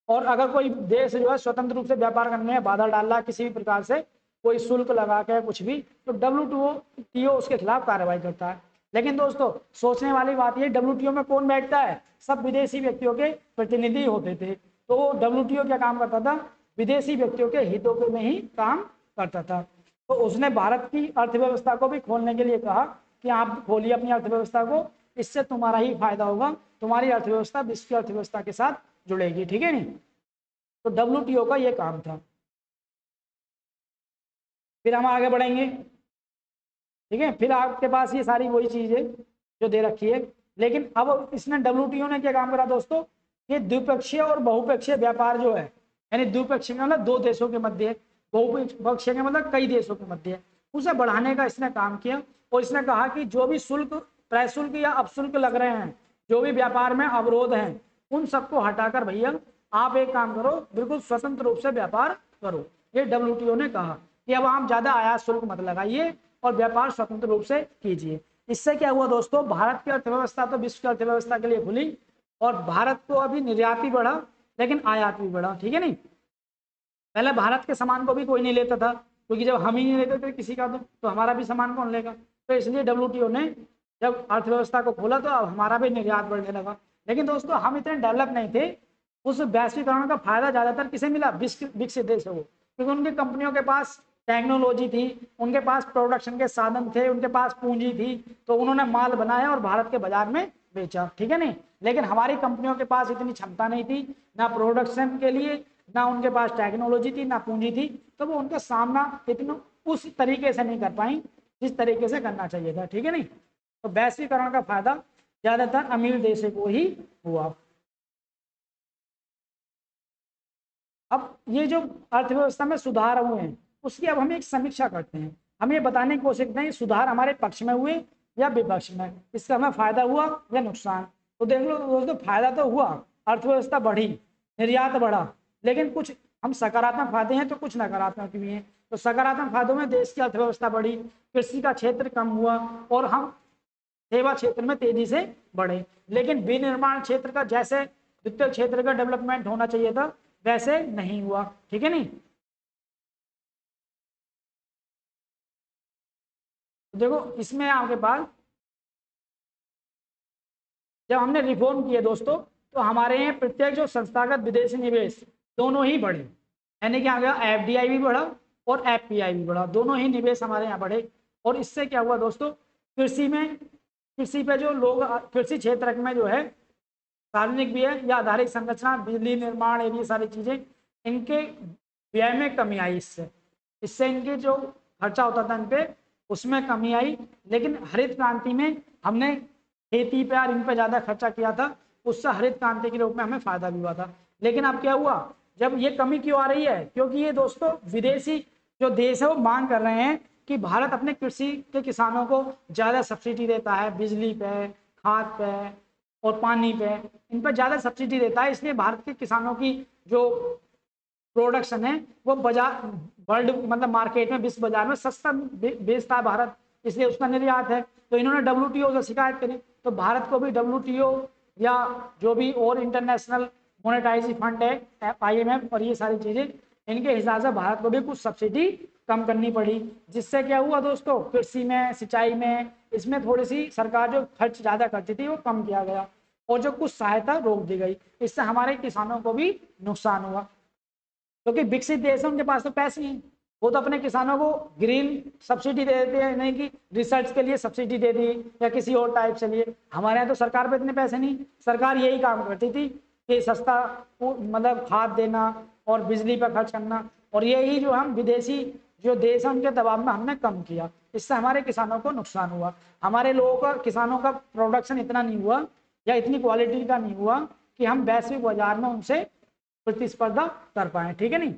और अगर कोई देश जो है स्वतंत्र रूप से व्यापार करने में बाधा डाल रहा है किसी भी प्रकार से, कोई शुल्क लगा के कुछ भी, तो डब्ल्यूटीओ उसके खिलाफ कार्रवाई करता है। लेकिन दोस्तों सोचने वाली बात ये, डब्ल्यूटीओ में कौन बैठता है, सब विदेशी व्यक्तियों के प्रतिनिधि होते थे। तो डब्ल्यूटीओ क्या काम करता था, विदेशी व्यक्तियों के हितों के में ही काम करता था। तो उसने भारत की अर्थव्यवस्था को भी खोलने के लिए कहा कि आप खोलिए अपनी अर्थव्यवस्था को, इससे तुम्हारा ही फायदा होगा, तुम्हारी अर्थव्यवस्था विश्व की अर्थव्यवस्था के साथ जुड़ेगी। ठीक है नहीं, तो डब्ल्यूटीओ का ये काम था। फिर हम आगे बढ़ेंगे। ठीक है, फिर आपके पास ये सारी वही चीज है जो दे रखी है। लेकिन अब इसने डब्ल्यूटीओ ने क्या काम करा दोस्तों, ये द्विपक्षीय और बहुपक्षीय व्यापार जो है, यानी द्विपक्षीय का मतलब दो देशों के मध्य, बहुपक्षीय का मतलब कई देशों के मध्य, उसे बढ़ाने का इसने काम किया। और इसने कहा कि जो भी शुल्क, प्रशुल्क या अपशुल्क लग रहे हैं, जो भी व्यापार में अवरोध हैं, उन सबको हटाकर भैया आप एक काम करो, बिल्कुल स्वतंत्र रूप से व्यापार करो। ये डब्ल्यूटीओ ने कहा कि अब आप ज्यादा आयात शुल्क मत लगाइए और व्यापार स्वतंत्र रूप से कीजिए। इससे क्या हुआ दोस्तों, भारत की अर्थव्यवस्था तो विश्व की अर्थव्यवस्था के लिए खुली, और भारत को अभी निर्यात भी बढ़ा लेकिन आयात भी बढ़ा। ठीक है नहीं, पहले भारत के सामान को भी कोई नहीं लेता था, क्योंकि जब हम ही नहीं लेते थे किसी का तो हमारा भी सामान कौन लेगा। तो इसलिए डब्ल्यूटीओ ने जब अर्थव्यवस्था को खोला तो अब हमारा भी निर्यात बढ़ने लगा। लेकिन दोस्तों हम इतने डेवलप नहीं थे, उस वैश्वीकरण का फायदा ज्यादातर किसे मिला, विकसित देश है वो, क्योंकि उनकी कंपनियों के पास टेक्नोलॉजी थी, उनके पास प्रोडक्शन के साधन थे, उनके पास पूंजी थी, तो उन्होंने माल बनाया और भारत के बाजार में बेचा। ठीक है नहीं, लेकिन हमारी कंपनियों के पास इतनी क्षमता नहीं थी, ना प्रोडक्शन के लिए, ना उनके पास टेक्नोलॉजी थी, ना पूंजी थी, तो वो उनका सामना इतना उस तरीके से नहीं कर पाई जिस तरीके से करना चाहिए था। ठीक है नहीं, तो वैश्वीकरण का फायदा ज्यादातर अमीर देशों को ही हुआ। अब ये जो अर्थव्यवस्था में सुधार हुए हैं उसकी अब हम एक समीक्षा करते हैं, हम ये बताने की कोशिश करते हैं सुधार हमारे पक्ष में हुए या विपक्ष में, इससे हमें फायदा हुआ या नुकसान। तो देख लो दोस्तों, फायदा तो हुआ, अर्थव्यवस्था बढ़ी, निर्यात बढ़ा, लेकिन कुछ हम सकारात्मक फायदे हैं तो कुछ नकारात्मक भी हैं। तो सकारात्मक फायदों में देश की अर्थव्यवस्था बढ़ी, कृषि का क्षेत्र कम हुआ और हम सेवा क्षेत्र में तेजी से बढ़े। लेकिन विनिर्माण क्षेत्र का जैसे वित्तीय क्षेत्र का डेवलपमेंट होना चाहिए था वैसे नहीं हुआ। ठीक है नहीं, तो देखो इसमें आपके पास जब हमने रिफॉर्म किए दोस्तों, तो हमारे यहाँ प्रत्येक जो संस्थागत विदेशी निवेश दोनों ही बढ़े, यानी कि आ गया एफडीआई भी बढ़ा और एफपीआई भी बढ़ा, दोनों ही निवेश हमारे यहाँ बढ़े। और इससे क्या हुआ दोस्तों, कृषि में, कृषि पे जो लोग कृषि क्षेत्र में जो है सार्वजनिक व्यय या आधारिक संरचना, बिजली निर्माण, ये सारी चीजें, इनके व्यय में कमी आई। इससे इससे इनके जो खर्चा होता था इन पे उसमें कमी आई। लेकिन हरित क्रांति में हमने खेती पे और इन पे ज्यादा खर्चा किया था, उससे हरित क्रांति के रूप में हमें फायदा भी हुआ था। लेकिन अब क्या हुआ, जब ये कमी क्यों आ रही है, क्योंकि ये दोस्तों विदेशी जो देश है वो मांग कर रहे हैं कि भारत अपने कृषि के किसानों को ज्यादा सब्सिडी देता है, बिजली पे, खाद पे और पानी पे, इन पर ज्यादा सब्सिडी देता है, इसलिए भारत के किसानों की जो प्रोडक्शन है वो बाजार वर्ल्ड मतलब मार्केट में, विश्व बाजार में सस्ता बेचता है भारत, इसलिए उसका निर्यात है। तो इन्होंने डब्ल्यूटीओ से शिकायत करी, तो भारत को भी डब्ल्यूटीओ या जो भी और इंटरनेशनल मॉनेटाइज फंड है, आईएमएफ और ये सारी चीजें, इनके हिसाब से भारत को भी कुछ सब्सिडी कम करनी पड़ी, जिससे क्या हुआ दोस्तों, कृषि में, सिंचाई में, इसमें थोड़ी सी सरकार जो खर्च ज़्यादा करती थी वो कम किया गया और जो कुछ सहायता रोक दी गई। इससे हमारे किसानों को भी नुकसान हुआ, क्योंकि विकसित देश है उनके पास तो पैसे हैं, वो तो अपने किसानों को ग्रीन सब्सिडी दे देते हैं, नहीं कि रिसर्च के लिए सब्सिडी दे दी या किसी और टाइप से लिए। हमारे यहाँ तो सरकार पे इतने पैसे नहीं, सरकार यही काम करती थी कि सस्ता मतलब खाद देना और बिजली पर खर्च करना, और यही जो हम विदेशी जो देश है उनके दबाव में हमने कम किया, इससे हमारे किसानों को नुकसान हुआ। हमारे लोगों का, किसानों का प्रोडक्शन इतना नहीं हुआ या इतनी क्वालिटी का नहीं हुआ कि हम वैश्विक बाजार में उनसे प्रतिस्पर्धा कर पाए, ठीक है नहीं।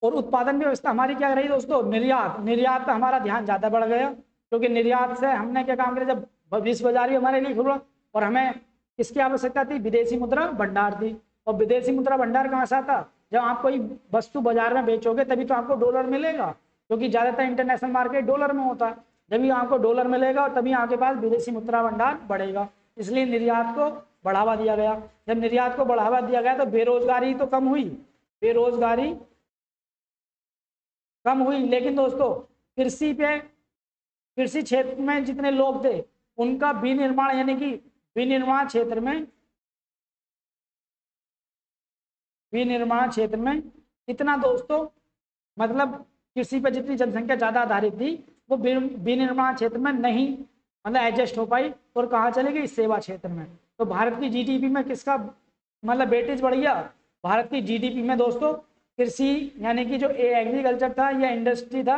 और उत्पादन व्यवस्था हमारी क्या रही दोस्तों, निर्यात, निर्यात पर हमारा ध्यान ज्यादा बढ़ गया, क्योंकि निर्यात से हमने क्या काम किया, जब विश्व बाजार भी हमारे लिए खुला और हमें किसकी आवश्यकता थी, विदेशी मुद्रा भंडार थी। और विदेशी मुद्रा भंडार कहाँ से आता, जब आप कोई वस्तु बाजार में बेचोगे तभी तो आपको डॉलर मिलेगा, क्योंकि ज्यादातर इंटरनेशनल मार्केट डॉलर में होता है, जब आपको डॉलर मिलेगा और तभी आपके पास विदेशी मुद्रा भंडार बढ़ेगा। इसलिए निर्यात को बढ़ावा दिया गया। जब निर्यात को बढ़ावा दिया गया तो बेरोजगारी तो कम हुई, बेरोजगारी कम हुई, लेकिन दोस्तों कृषि पे, कृषि क्षेत्र में जितने लोग थे उनका विनिर्माण, यानी कि विनिर्माण क्षेत्र में, विनिर्माण क्षेत्र में इतना दोस्तों, मतलब कृषि पर जितनी जनसंख्या ज्यादा आधारित थी वो विनिर्माण क्षेत्र में नहीं मतलब एडजस्ट हो पाई और कहाँ चले गई, सेवा क्षेत्र में। तो भारत की जीडीपी में किसका मतलब वेटेज बढ़ गया, भारत की जीडीपी में दोस्तों कृषि यानी कि जो एग्रीकल्चर था या इंडस्ट्री था,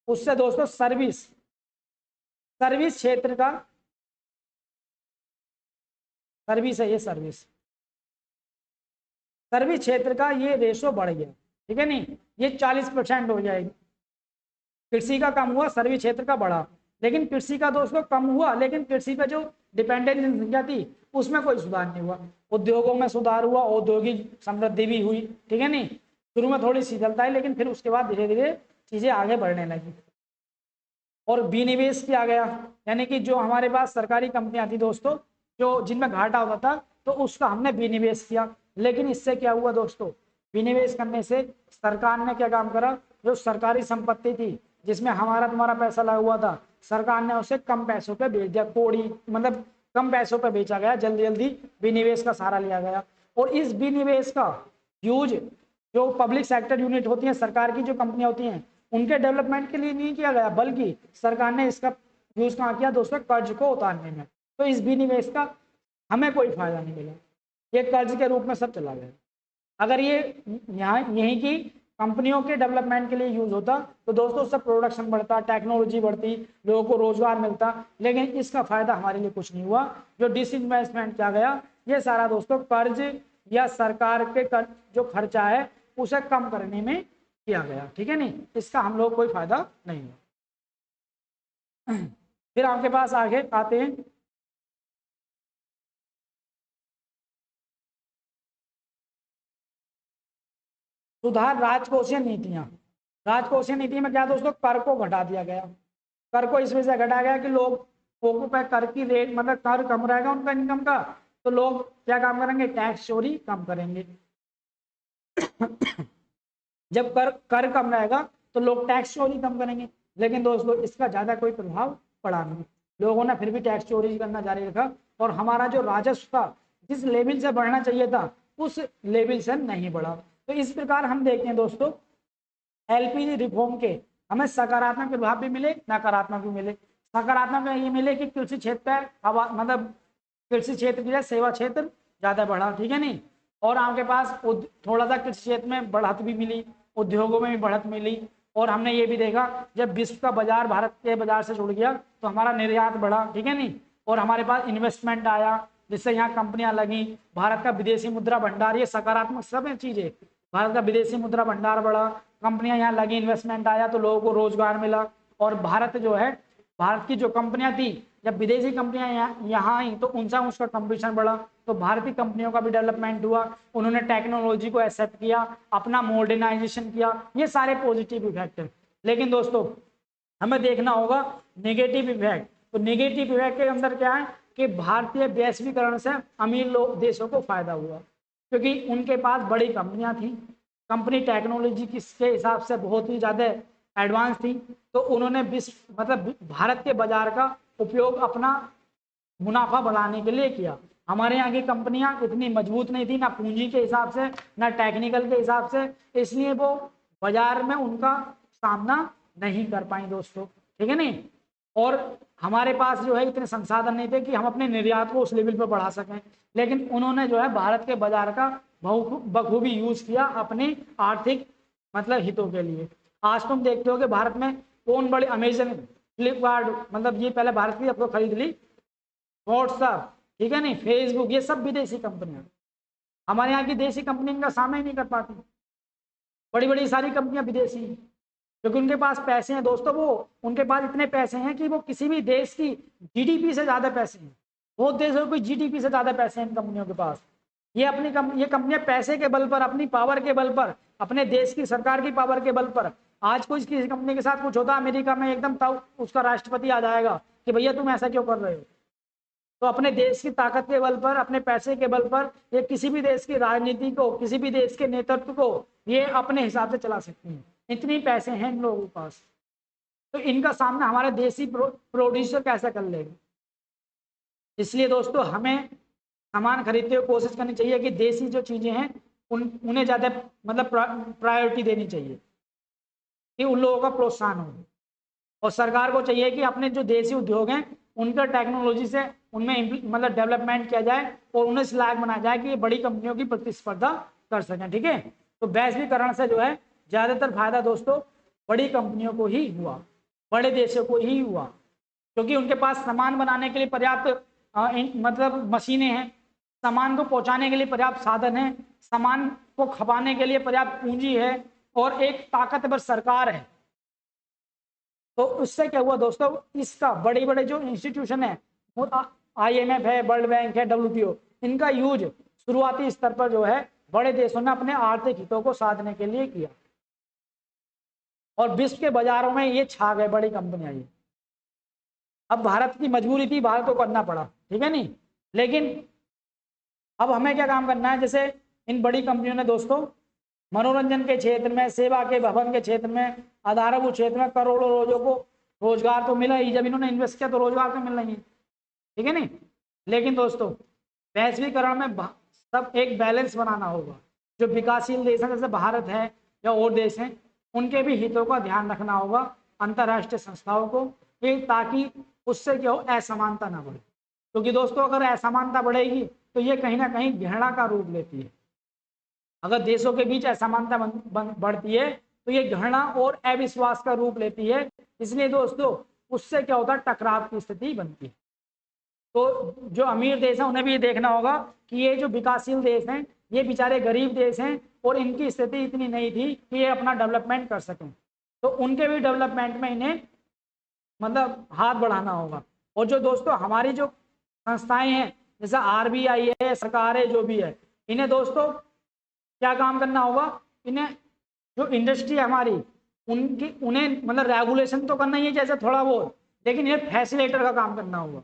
उससे दोस्तों सर्विस, सर्विस क्षेत्र का, सर्विस है ये, सर्विस, सर्विस क्षेत्र का ये रेशो बढ़ गया, ठीक है नहीं, ये 40% हो जाएगी। कृषि का कम हुआ, सर्विस क्षेत्र का बढ़ा, लेकिन कृषि का दोस्तों कम हुआ, लेकिन कृषि पे जो डिपेंडेंट जनसंख्या थी उसमें कोई सुधार नहीं हुआ। उद्योगों में सुधार हुआ, औद्योगिक समृद्धि भी हुई, ठीक है नहीं, शुरू में थोड़ी शीतलता है लेकिन फिर उसके बाद धीरे धीरे चीजें आगे बढ़ने लगी। और विनिवेश किया गया, यानी कि जो हमारे पास सरकारी कंपनियां थी दोस्तों, जो जिनमें घाटा होता था तो उसका हमने विनिवेश किया, लेकिन इससे क्या हुआ दोस्तों, विनिवेश करने से सरकार ने क्या काम करा, जो सरकारी संपत्ति थी जिसमें हमारा तुम्हारा पैसा लगा हुआ था, सरकार ने उसे कम पैसों पे बेच दिया, कोड़ी मतलब कम पैसों पे बेचा गया, जल्दी जल्दी विनिवेश का सहारा लिया गया। और इस विनिवेश का यूज जो पब्लिक सेक्टर यूनिट होती है, सरकार की जो कंपनियां होती हैं, उनके डेवलपमेंट के लिए नहीं किया गया, बल्कि सरकार ने इसका यूज कहाँ किया दोस्तों, कर्ज को उतारने में। तो इस विनिवेश का हमें कोई फायदा नहीं मिला, ये कर्ज के रूप में सब चला गया। अगर ये यहाँ यहीं की कंपनियों के डेवलपमेंट के लिए यूज होता तो दोस्तों उससे प्रोडक्शन बढ़ता, टेक्नोलॉजी बढ़ती, लोगों को रोजगार मिलता, लेकिन इसका फायदा हमारे लिए कुछ नहीं हुआ। जो डिसइन्वेस्टमेंट किया गया ये सारा दोस्तों कर्ज या सरकार के जो खर्चा है उसे कम करने में किया गया, ठीक है नहीं, इसका हम लोग कोई फायदा नहीं हुआ। फिर आपके पास आगे आते हैं सुधार राजकोषीय नीतियां। राजकोषीय नीति में क्या दोस्तों, कर को घटा दिया गया, कर को इस वजह से घटाया गया कि लोगों पर कर की रेट मतलब कर कम रहेगा उनका इनकम का, तो लोग क्या काम करेंगे, टैक्स चोरी कम करेंगे। जब कर कम रहेगा तो लोग टैक्स चोरी कम करेंगे, लेकिन दोस्तों इसका ज्यादा कोई प्रभाव पड़ा नहीं, लोगों ने फिर भी टैक्स चोरी करना जारी रखा और हमारा जो राजस्व था जिस लेवल से बढ़ना चाहिए था उस लेवल से नहीं बढ़ा। तो इस प्रकार हम देखते हैं दोस्तों एलपीजी रिफॉर्म के हमें सकारात्मक प्रभाव भी मिले, नकारात्मक भी मिले। सकारात्मक में ये मिले कि कृषि क्षेत्र मतलब कृषि क्षेत्र की सेवा क्षेत्र ज्यादा बढ़ा, ठीक है नहीं, और आपके पास थोड़ा सा कृषि क्षेत्र में बढ़त भी मिली, उद्योगों में भी बढ़त मिली। और हमने ये भी देखा जब विश्व का बाजार भारत के बाजार से जुड़ गया तो हमारा निर्यात बढ़ा, ठीक है नहीं, और हमारे पास इन्वेस्टमेंट आया जिससे यहाँ कंपनियां लगी, भारत का विदेशी मुद्रा भंडार, ये सकारात्मक सब चीजें, भारत का विदेशी मुद्रा भंडार बढ़ा, कंपनियां यहाँ लगी, इन्वेस्टमेंट आया तो लोगों को रोजगार मिला। और भारत जो है, भारत की जो कंपनियां थी जब विदेशी कंपनियां यहाँ आई तो उनसे उसका कंपटीशन बढ़ा, तो भारतीय कंपनियों का भी डेवलपमेंट हुआ, उन्होंने टेक्नोलॉजी को एक्सेप्ट किया, अपना मॉडर्नाइजेशन किया, ये सारे पॉजिटिव इफेक्ट है। लेकिन दोस्तों हमें देखना होगा नेगेटिव इफेक्ट, तो नेगेटिव इफेक्ट के अंदर क्या है, कि भारतीय वैश्वीकरण से अमीर लोग देशों को फायदा हुआ, क्योंकि उनके पास बड़ी कंपनियां थी, कंपनी टेक्नोलॉजी के हिसाब से बहुत ही ज़्यादा एडवांस थी, तो उन्होंने विश्व मतलब भारत के बाजार का उपयोग अपना मुनाफा बढ़ाने के लिए किया। हमारे यहाँ की कंपनियां इतनी मजबूत नहीं थी, ना पूंजी के हिसाब से ना टेक्निकल के हिसाब से, इसलिए वो बाजार में उनका सामना नहीं कर पाई दोस्तों, ठीक है नहीं। और हमारे पास जो है इतने संसाधन नहीं थे कि हम अपने निर्यात को उस लेवल पर बढ़ा सकें, लेकिन उन्होंने जो है भारत के बाजार का बखूबी यूज किया अपने आर्थिक मतलब हितों के लिए। आज तुम देखते हो कि भारत में कौन बड़ी अमेजन, फ्लिपकार्ट, मतलब ये पहले भारत की, अब तो खरीद ली, व्हाट्सएप, ठीक है नहीं, फेसबुक, ये सब विदेशी कंपनियां, हमारे यहाँ की देसी कंपनी इनका सामना ही नहीं कर पाती। बड़ी बड़ी सारी कंपनियां विदेशी हैं, क्योंकि उनके पास पैसे हैं दोस्तों, वो उनके पास इतने पैसे हैं कि वो किसी भी देश की जीडीपी से ज्यादा पैसे हैं, बहुत देशों की जीडीपी से ज्यादा पैसे हैं इन कंपनियों के पास। ये ये कंपनियां पैसे के बल पर, अपनी पावर के बल पर, अपने देश की सरकार की पावर के बल पर, आज कोई किसी कंपनी के साथ कुछ होता अमेरिका में, एकदम उसका राष्ट्रपति आ जाएगा कि भैया तुम ऐसा क्यों कर रहे हो। तो अपने देश की ताकत के बल पर, अपने पैसे के बल पर ये किसी भी देश की राजनीति को, किसी भी देश के नेतृत्व को ये अपने हिसाब से चला सकती हैं, इतनी पैसे हैं इन लोगों के पास। तो इनका सामना हमारे देसी प्रोड्यूसर कैसे कर लेगा। इसलिए दोस्तों हमें सामान खरीदते हुए कोशिश करनी चाहिए कि देसी जो चीजें हैं उन्हें ज्यादा मतलब प्रायोरिटी देनी चाहिए, कि उन लोगों का प्रोत्साहन हो। और सरकार को चाहिए कि अपने जो देसी उद्योग हैं उनका टेक्नोलॉजी से उनमें मतलब डेवलपमेंट किया जाए और उन्हें इस लायक बनाया जाए कि ये बड़ी कंपनियों की प्रतिस्पर्धा कर सकें, ठीक है। तो वैश्वीकरण से जो है ज्यादातर फायदा दोस्तों बड़ी कंपनियों को ही हुआ, बड़े देशों को ही हुआ, क्योंकि उनके पास सामान बनाने के लिए पर्याप्त मतलब मशीनें हैं, सामान को पहुंचाने के लिए पर्याप्त साधन है, सामान को खपाने के लिए पर्याप्त पूंजी है, और एक ताकतवर सरकार है। तो उससे क्या हुआ दोस्तों, इसका बड़े बड़े जो इंस्टीट्यूशन है, IMF है, वर्ल्ड बैंक है, WTO, इनका यूज शुरुआती स्तर पर जो है बड़े देशों ने अपने आर्थिक हितों को साधने के लिए किया, और विश्व के बाजारों में ये छा गए बड़ी कंपनियां। ये अब भारत की मजबूरी थी, भारत को करना पड़ा, ठीक है नहीं। लेकिन अब हमें क्या काम करना है, जैसे इन बड़ी कंपनियों ने दोस्तों मनोरंजन के क्षेत्र में, सेवा के भवन के क्षेत्र में, आधारभूत क्षेत्र में करोड़ों लोगों को रोजगार तो मिला ही, जब इन्होंने इन्वेस्ट किया तो रोजगार तो मिलना ही, ठीक है नहीं। लेकिन दोस्तों वैश्वीकरण में सब एक बैलेंस बनाना होगा। जो विकासशील देश है जैसे भारत है या और देश हैं, उनके भी हितों का ध्यान रखना होगा अंतर्राष्ट्रीय संस्थाओं को, ताकि उससे क्या हो, असमानता ना बढ़े। क्योंकि दोस्तों अगर असमानता बढ़ेगी तो ये कहीं ना कहीं घृणा का रूप लेती है। अगर देशों के बीच असमानता बढ़ती है तो ये घृणा और अविश्वास का रूप लेती है। इसलिए दोस्तों उससे क्या होता है, टकराव की स्थिति बनती है। तो जो अमीर देश है उन्हें भी ये देखना होगा कि ये जो विकासशील देश हैं ये बेचारे गरीब देश हैं और इनकी स्थिति इतनी नहीं थी कि ये अपना डेवलपमेंट कर सकें, तो उनके भी डेवलपमेंट में इन्हें मतलब हाथ बढ़ाना होगा। और जो दोस्तों हमारी जो संस्थाएं हैं जैसे RBI है, सरकार है, जो भी है, इन्हें दोस्तों क्या काम करना होगा, इन्हें जो इंडस्ट्री है हमारी उन्हें मतलब रेगुलेशन तो करना ही है जैसे थोड़ा बहुत, लेकिन इन्हें फैसिलेटर का काम करना होगा।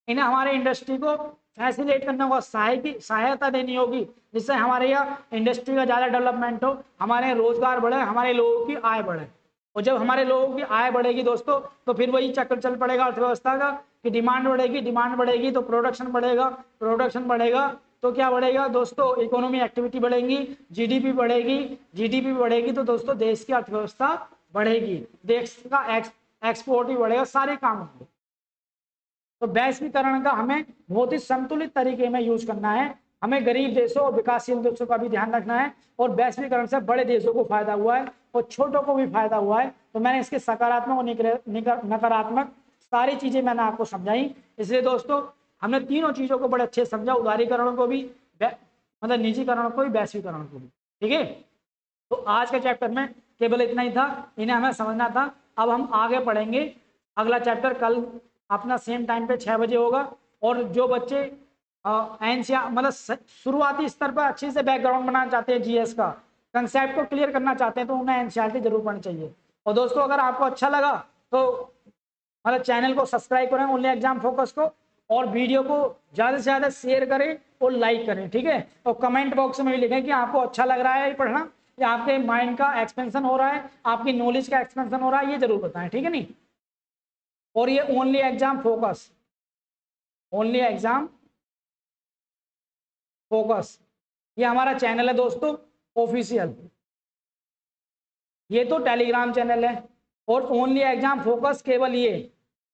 इन्हें हमारे इंडस्ट्री को फैसिलेट करना होगा, सहायता देनी होगी, जिससे हमारे यहाँ इंडस्ट्री का ज़्यादा डेवलपमेंट हो, हमारे रोजगार बढ़े, हमारे लोगों की आय बढ़े। और जब हमारे लोगों की आय बढ़ेगी दोस्तों तो फिर वही चक्कर चल पड़ेगा अर्थव्यवस्था का कि डिमांड बढ़ेगी तो प्रोडक्शन बढ़ेगा तो क्या बढ़ेगा दोस्तों, इकोनॉमी एक्टिविटी बढ़ेगी, जीडीपी बढ़ेगी तो दोस्तों देश की अर्थव्यवस्था बढ़ेगी, देश का एक्सपोर्ट भी बढ़ेगा, सारे काम होंगे। तो वैश्वीकरण का हमें बहुत ही संतुलित तरीके में यूज करना है। हमें गरीब देशों और विकासशील देशों का भी ध्यान रखना है, और वैश्वीकरण से बड़े देशों को फायदा हुआ है और छोटों को भी फायदा हुआ है। तो मैंने इसके सकारात्मक और नकारात्मक सारी चीजें मैंने आपको समझाई। इसलिए दोस्तों हमने तीनों चीजों को बड़े अच्छे से समझा, उदारीकरण को भी, मतलब निजीकरण को भी, वैश्वीकरण को भी, ठीक है। तो आज के चैप्टर में केवल इतना ही था, इन्हें हमें समझना था। अब हम आगे पढ़ेंगे, अगला चैप्टर कल अपना सेम टाइम पे 6 बजे होगा। और जो बच्चे एनसीईआरटी मतलब शुरुआती स्तर पर अच्छे से बैकग्राउंड बनाना चाहते हैं, जीएस का कंसेप्ट को क्लियर करना चाहते हैं, तो उन्हें एनसीईआरटी जरूर पढ़नी चाहिए। और दोस्तों अगर आपको अच्छा लगा तो मतलब चैनल को सब्सक्राइब करें ओनली एग्जाम फोकस को, और वीडियो को ज़्यादा से ज़्यादा शेयर करें और लाइक करें, ठीक है। और कमेंट बॉक्स में भी लिखें कि आपको अच्छा लग रहा है ये पढ़ना, या आपके माइंड का एक्सपेंशन हो रहा है, आपकी नॉलेज का एक्सपेंशन हो रहा है, ये जरूर बताएं, ठीक है नहीं। और ये only exam focus, only exam focus, ये हमारा चैनल है दोस्तों ऑफिशियल, ये तो टेलीग्राम चैनल है। और ओनली एग्जाम फोकस केवल ये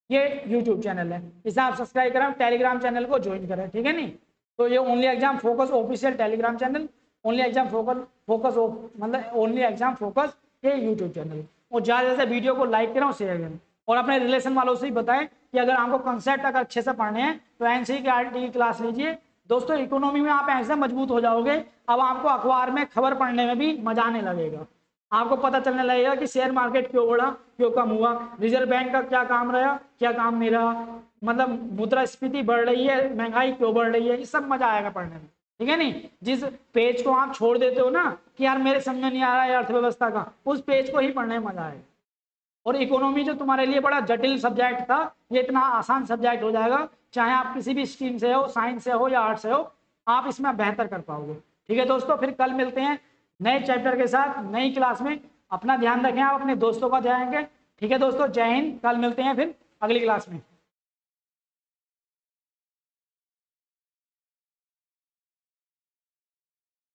यूट्यूब चैनल है, इसे आप सब्सक्राइब करें, टेलीग्राम चैनल को ज्वाइन करें, ठीक है नहीं। तो ये only exam focus official Telegram channel, only exam focus मतलब ओनली एग्जाम फोकस ये यूट्यूब चैनल। और ज़्यादा से वीडियो को लाइक करें और शेयर करें, और अपने रिलेशन वालों से ही बताएं कि अगर आपको कंसेप्ट अगर अच्छे से पढ़ने हैं तो एनसीईआरटी की क्लास लीजिए दोस्तों। इकोनॉमी में आप ऐसे मजबूत हो जाओगे, अब आपको अखबार में खबर पढ़ने में भी मजा आने लगेगा, आपको पता चलने लगेगा कि शेयर मार्केट क्यों बढ़ा, क्यों कम हुआ, रिजर्व बैंक का क्या काम रहा, क्या काम नहीं रहा, मतलब मुद्रास्फीति बढ़ रही है, महंगाई क्यों बढ़ रही है, ये सब मजा आएगा पढ़ने में, ठीक है नहीं। जिस पेज को आप छोड़ देते हो ना कि यार मेरे समझ नहीं आ रहा है अर्थव्यवस्था का, उस पेज को ही पढ़ने में मजा आएगा। और इकोनॉमी जो तुम्हारे लिए बड़ा जटिल सब्जेक्ट था, ये इतना आसान सब्जेक्ट हो जाएगा, चाहे आप किसी भी स्ट्रीम से हो, साइंस से हो या आर्ट्स से हो, आप इसमें बेहतर कर पाओगे, ठीक है दोस्तों। फिर कल मिलते हैं नए चैप्टर के साथ नई क्लास में। अपना ध्यान रखें, आप अपने दोस्तों का ध्यान रखें, ठीक है दोस्तों। जय हिंद, कल मिलते हैं फिर अगली क्लास में।